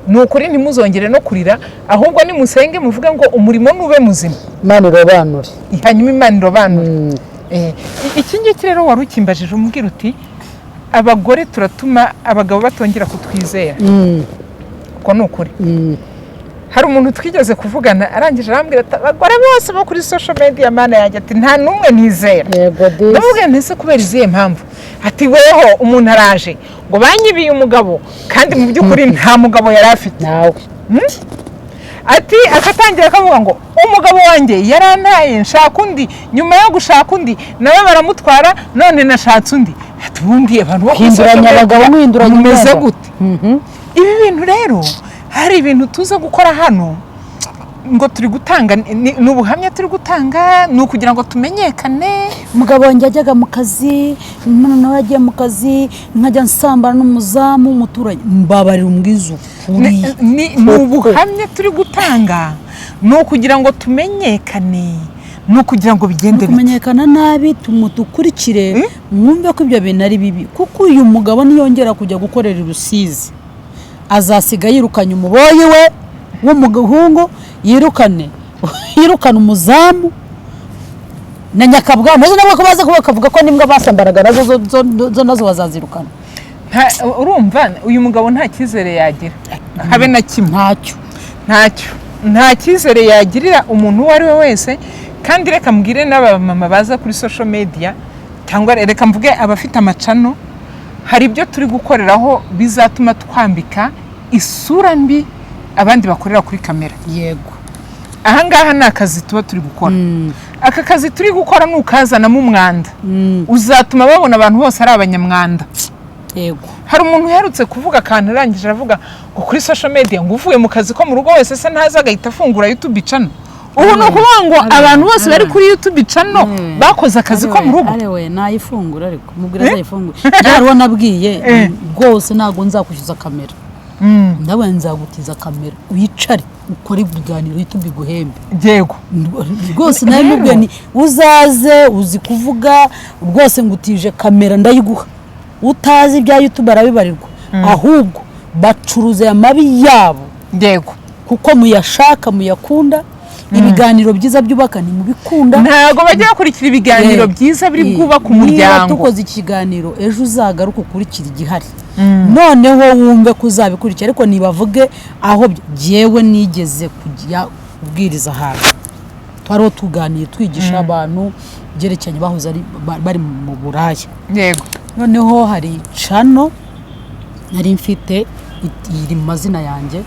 ni ukuri ntimuzongere no kurira ahubwo nimusenge muvuge ngo umurimo nube muzima Imana irobanure hanyuma Imana irobanure iki ngiki rero wari ukimbajije umubwira uti abagore turatuma abagabo batongera kutwizera uko ni ukuri hari umuntu twigeze kuvugana arangije arambwira ati abagore bose bo kuri social media mana yanjye ati nta n'umwe nizera ndavuga ntese kubera izihe mpamvu ati weho umuntu araje ngo banyibiye umugabo kandi mu by'ukuri nta mugabo yari afite nawe ati akatangira akavuga ngo umugabo wanjye yarantaye nshaka undi nyuma yo gushaka undi nawe baramutwara none nashatse undi ati ubundi abantu bo hinduranya abagabo mwinduranya umeze gute ibi bintu rero hari ibintu tuza gukora hano ngo turi gutanga ni ubuhamya turi gutanga ni ukugira ngo tumenyekane umugabo wanjye yajyaga mu kazi noneho yagiye mu kazi nkajya nsambana n'umuzamu w'umuturage mbabarira umbwiza ukuri ni ubuhamya turi gutanga ni ukugira ngo tumenyekane ni ukugira ngo bigende bite kumenyekana nabi tumudukurikire mwumve ko ibyo bintu ari bibi kuko uyu mugabo niyongera kujya gukorera Rusizi azasiga yirukanye umuboyi we w'umuhungu yirukana umuzamu na nyakabwa maze nabo ko baza kuvuga ko nimbwa basambaraga nazo bazazirukana urumva uyu mugabo nta cyizere yagira habe na kimwe nta cyizere yagirira umuntu uwo ari we wese kandi reka mbwire n'abamama baza kuri social media cyangwa reka mvuge abafite amacano hari ibyo turi gukoreraho bizatuma twambika isura mbi abandi bakorera kuri kamera yego ahangaha ni akazi tuba turi gukora aka kazi turi gukora ni ukazanamo umwanda uzatuma babona abantu bose ari abanyamwanda yego hari umuntu uherutse kuvuga akantu arangije aravuga ngo kuri social media ngo uvuye mu kazi ko mu rugo wese se ntaza agahita afungura YouTube channel ubu ni ukuvuga ngo abantu bose bari kuri YouTube channel bakoze akazi ko mu rugo arewe nayifungura ariko mubwira azayifungura yari nabwiye rwose ntago nzakwishyuza kamera ndawe nzagutiza kamera uyicare ukore ibiganiro YouTube guhembe yego rwose nawe mubwiye ni uzaze uzi kuvuga rwose ngutije kamera ndayiguha utazi ibya YouTube arabibarirwa ahubwo bacuruza amabi yabo yego kuko muyashaka muyakunda ibiganiro byiza byubaka ni mubikunda ntago bajya bakurikira ibiganiro byiza biri bwubaka umuryango. Niba tukoze ikiganiro ejo uzagaruka ukurikira igihari noneho wumve kuzabikurikira ariko nibavuge aho jewe nigeze kujya ubwiriza ahantu twariho tuganiye twigisha abantu byerekeranye bahoze bari mu buraya. Yego. Noneho hari cano nari mfite iri mu mazina yanjye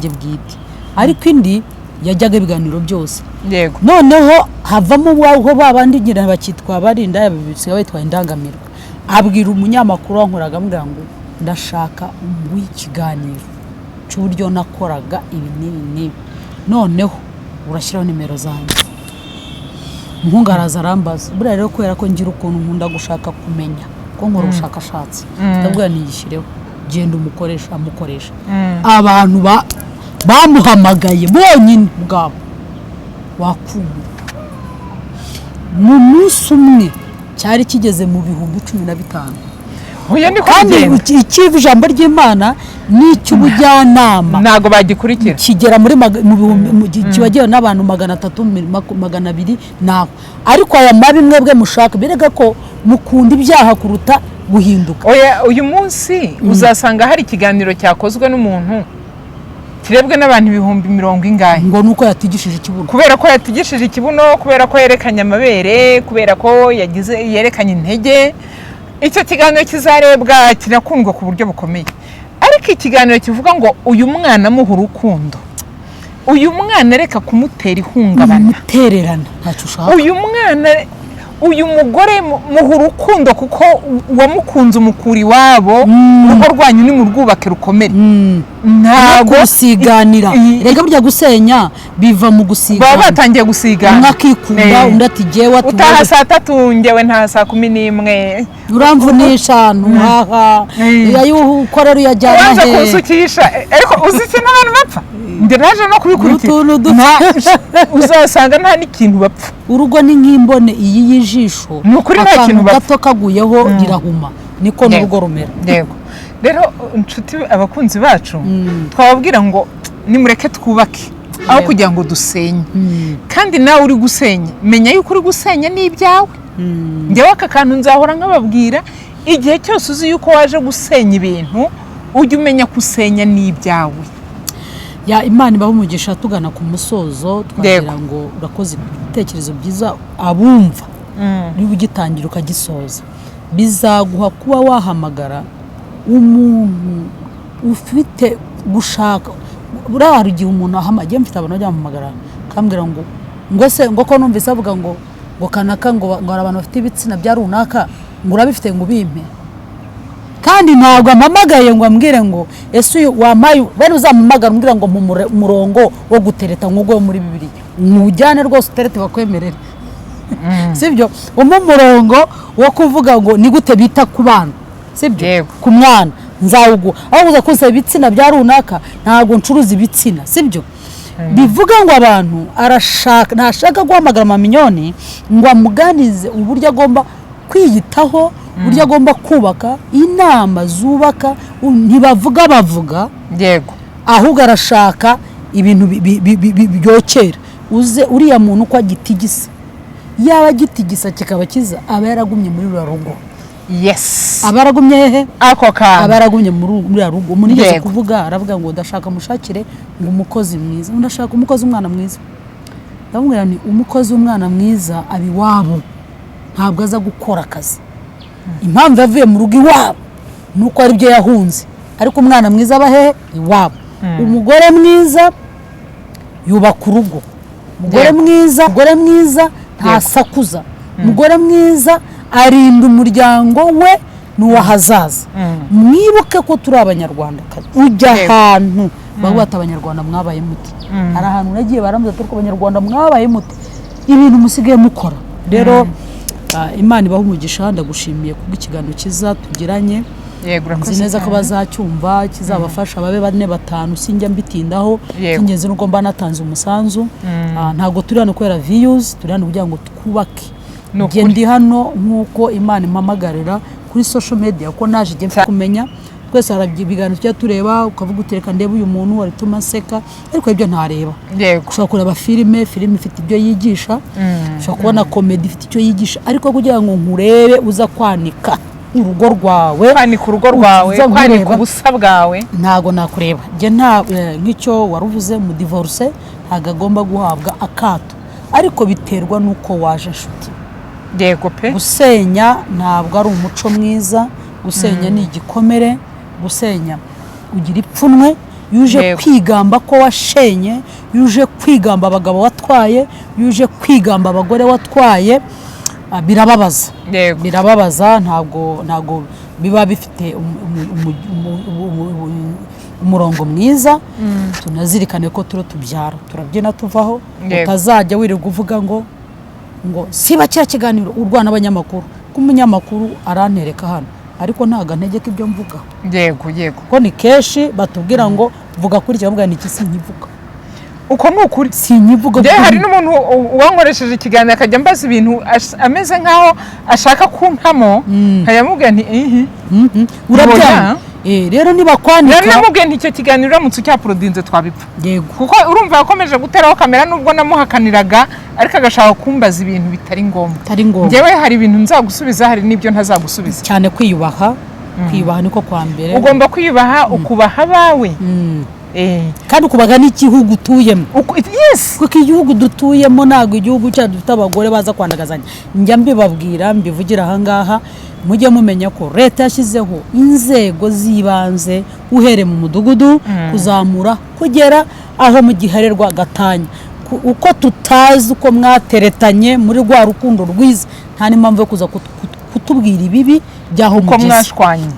bwite ariko indi yajyaga ibiganiro byose. Yego. Noneho havamo aho babandi ngira bakitwa barinda yabibitse witwa indangamirwa abwira umunyamakuru wankoraga ambwira ngo ndashaka ikiganiro cy'uburyo nakoraga ibi n'ibi noneho urashyiraho nimero zanjye. Umuhungu araza arambaza buriya rero kubera ko ngira ukuntu nkunda gushaka kumenya ko nkora ubushakashatsi ndabwira niyishyireho genda umukoresha abantu bamuhamagaye bonyine bwabo wakumva mu munsi umwe cyari kigeze mu bihumbi 15. Kandi ikivu ijambo ry'Imana n'icy'ubujyanama ntago bagikurikira kigera muri mu bihumbi kibagiwe n'abantu 300-200 naho ariko aya mabi mwebwe mushaka birega ko mukunda ibyaha kuruta guhinduka. Uyu munsi uzasanga hari ikiganiro cyakozwe n'umuntu kirebwe n'abantu 100,000 ingahe ngo nuko yatigishije ikibuno, kubera ko yatigishije ikibuno, kubera ko yerekanye amabere, kubera ko yerekanye intege. Icyo kiganiro kizarebwa kirakundwa ku buryo bukomeye, ariko ikiganiro kivuga ngo uyu mwana muha urukundo, uyu mwana reka kumutera ihungabana, mutererana ntacyo ushaka, uyu mwana uyu mugore muha urukundo kuko wamukunze umukuri wabo urugo rwanyu ni murwubake rukomere. Ntago gusiganira rega burya gusenya biva mu gusigana, baba batangiye gusigana mwakikunda undi ati jewe utaha saa 3 ngewe nta saa 11 uramvunisha ntuhaha yayo ukorera yajyana he ubanza kunsukisha ariko uziki n'abantu bapfa nde naje no kubikurikira uzasanga nta n'ikintu bapfa. Urugo ni nk'imbone iyi y'ijisho nukuri nta kintu bapfa gato kaguyeho rirahuma niko n'urugo rumera. Yego rero inshuti abakunzi bacu twababwira ngo nimureke twubake aho kugira ngo dusenye, kandi nawe uri gusenya menya yuko uri gusenya n'ibyawe. Ngewe aka kantu nzahora nkababwira igihe cyose uzi yuko waje gusenya ibintu ujye umenya kusenya n'ibyawe. Ya Imana ibaho umugisha tugana ku musozo twagira ngo urakoze ibitekerezo byiza abumva niba ugitangira ukagisoza bizaguha kuba wahamagara umuntu ufite gushaka. Buriya igihe umuntu ahamagaye mfite abantu bajya bamuhamagara kambwira ngo se ngo ko numvise avuga ngo kanaka ngo hari abantu bafite ibitsina bya runaka ngo urabifite ngo bimpe, kandi ntabwo amamagaye ngo ambwire ngo ese uyu wamaye bene uzamuhamagara umbwira ngo mu murongo wo gutereta nk'ubwo muri Bibiliya ntujyane rwose uterete bakwemerere. Sibyo umurongo wo kuvuga ngo ni gute bita ku bana, sibyo ku mwana nzawugu aho uza kuza ibitsina bya runaka ntabwo ncuruza ibitsina, sibyo bivuga ngo abantu arashaka ntashaka guhamagara amamiliyoni ngo amuganize uburyo agomba kwiyitaho, uburyo agomba kubaka inama zubaka. Ntibavuga bavuga yego ahubwo arashaka ibintu byokera. Uze uriya muntu ko agitigisa yaba gitigisa kikaba kiza aba yaragumye muri rugo. Yes, abaragumye hehe ako kana abaragumye muri rugo. Umuntu yese kuvuga aravuga ngo ndashaka mushakire ngo umukozi mwiza, ndashaka umukozi umwana mwiza. Ndamubwira ni umukozi w'umwana mwiza abi wabo ntabwo aza gukora akazi. Impamvu yavuye mu rugo iwabo nuko ari byo yahunze, ariko umwana mwiza aba hehe iwabo. Umugore mwiza yubaka urugo, umugore mwiza ntasakuza, umugore mwiza arinda umuryango we n'uwahazaza. Mwibuke ko turi abanyarwanda, ujya ahantu babata abanyarwanda mwabaye muti, hari ahantu nagiye barambuza turi abanyarwanda mwabaye muti, ibintu musigaye mukora. Rero Imana ibaho umugisha, ndagushimiye kubw'ikiganiro cyiza tugiranye. Nzi neza ko bazacyumva kizabafasha babe 4-5 sinjya mbitindaho. Kingenze nuko mba natanze umusanzu. Ntago turi hano kwera views, turi hano kugira ngo twubake. Ndi hano nkuko Imana impamagarira kuri social media ko naje kumenya twese hari ibiganiro tujya tureba ukavuga utereka ndebe uyu muntu warituma aseka ariko ibyo ntareba. Ushobora kureba filime ifite ibyo yigisha, ushobora kubona komedi ifite icyo yigisha, ariko kugira ngo nkurebe uza kwanika urugo rwawe, kwanika ubusa bwawe, ntago nakureba. Njye nk'icyo waruvuze mu divorce ntago agomba guhabwa akato, ariko biterwa n'uko waje nshuti. Yego pe. Gusenya ntabwo ari umuco mwiza, gusenya ni igikomere, gusenya ugira ipfunwe, yuje kwigamba ko washenye, yuje kwigamba abagabo watwaye, yuje kwigamba abagore watwaye, birababaza. Birababaza, ntago biba bifite umurongo mwiza. Tunazirikane ko tubyara turabyina tuvaho, utazajya wirirwa uvuga ngo siba cya kiganiro urwana abanyamakuru, k'umunyamakuru arantereka hano ariko ntago ntegeka ibyo mvuga. Yego ko ni keshi batubwira ngo vuga kuri cyo, mvuga ni iki sinkivuga, uko n'ukuri sinkivuga. Hari n'umuntu wankoresheje ikiganiro akajya mbaza ibintu ameze nkaho ashaka kumpamo, nkayamubwira nti urabyara. Rero niba kwanika, rero namubwiye nti icyo kiganiro uramutse ucyaprodinze twabipfa. Kuko urumva yakomeje guteraho kamera nubwo namuhakaniraga, ariko agashaka kumbaza ibintu bitari ngombwa. Njyewe hari ibintu nzagusubiza, hari n'ibyo ntazagusubiza. Cyane kwiyubaha niko kwa mbere. Ugomba kwiyubaha, ukubaha abawe, kandi ukubaga n'igihugu utuyemo. Kuko igihugu dutuyemo ntabwo igihugu cyacu dufite abagore baza kwandagazanya. Njya mbibabwira, mbivugira ahangaha, mujye mumenya ko leta yashyizeho inzego z'ibanze uhere mu mudugudu kuzamura kugera aho mu gihererwa gatanya. Uko tutazi uko mwateretanye muri rwa rukundo rwiza, nta n'impamvu yo kuza kutubwira ibibi byaho mugeze,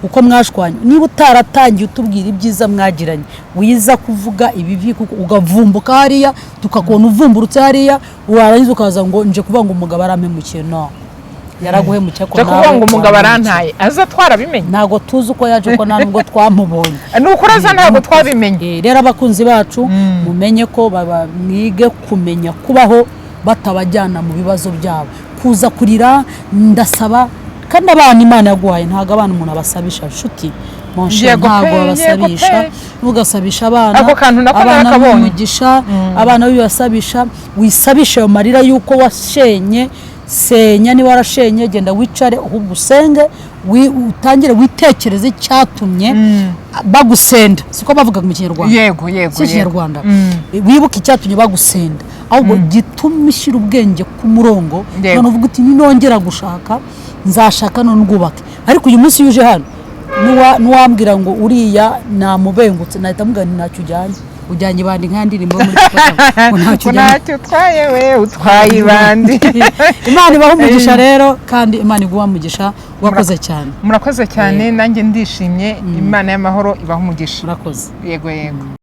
uko mwashwanye. Niba utaratangiye utubwira ibyiza mwagiranye, wiza kuvuga ibibi ugavumbuka hariya, tukakubona uvumburutse hariya, warangiza ukaza ngo nje kuvuga ngo umugabo arampemukiye. No, yaraguhemukiye ko nawe kuvuga ngo umugabo arantaye, aza twarabimenye. Ntago tuzi uko yaje, ko ntabwo twamubonye. Nuko aza ntabwo twabimenye. Rero abakunzi bacu mumenye ko mwige kumenya kubaho batabajyana mu bibazo byabo, kuza kurira ndasaba. Kandi abana Imana yaguhaye ntago abana umuntu abasabisha nshuti. Ntago abasabisha, ntugasabisha abana. Abana b'umugisha, abana bibasabisha, wisabisha ayo marira yuko washenye. Senya, niba warashenye genda wicare ahubwo usenge, utangire witekereze icyatumye bagusenda. Siko bavuga mu Kinyarwanda. Yego Kinyarwanda. Wibuke icyatumye bagusenda, ahubwo gituma ishyira ubwenge ku murongo. None uvuga uti ninongera gushaka nzashaka none ngubake. Ariko uyu munsi yuje hano nuwambwira ngo uriya namubengutse, nahita mvuga nti ntacyo ujyanye bandi nkandirimbo muri ntacyo utwaye we utwaye ibandi. Imana ibaho umugisha rero, kandi Imana iguha umugisha. Wakoze cyane. Murakoze cyane, nanjye ndishimye. Imana y'amahoro ibaho umugisha. Murakoze. Yego.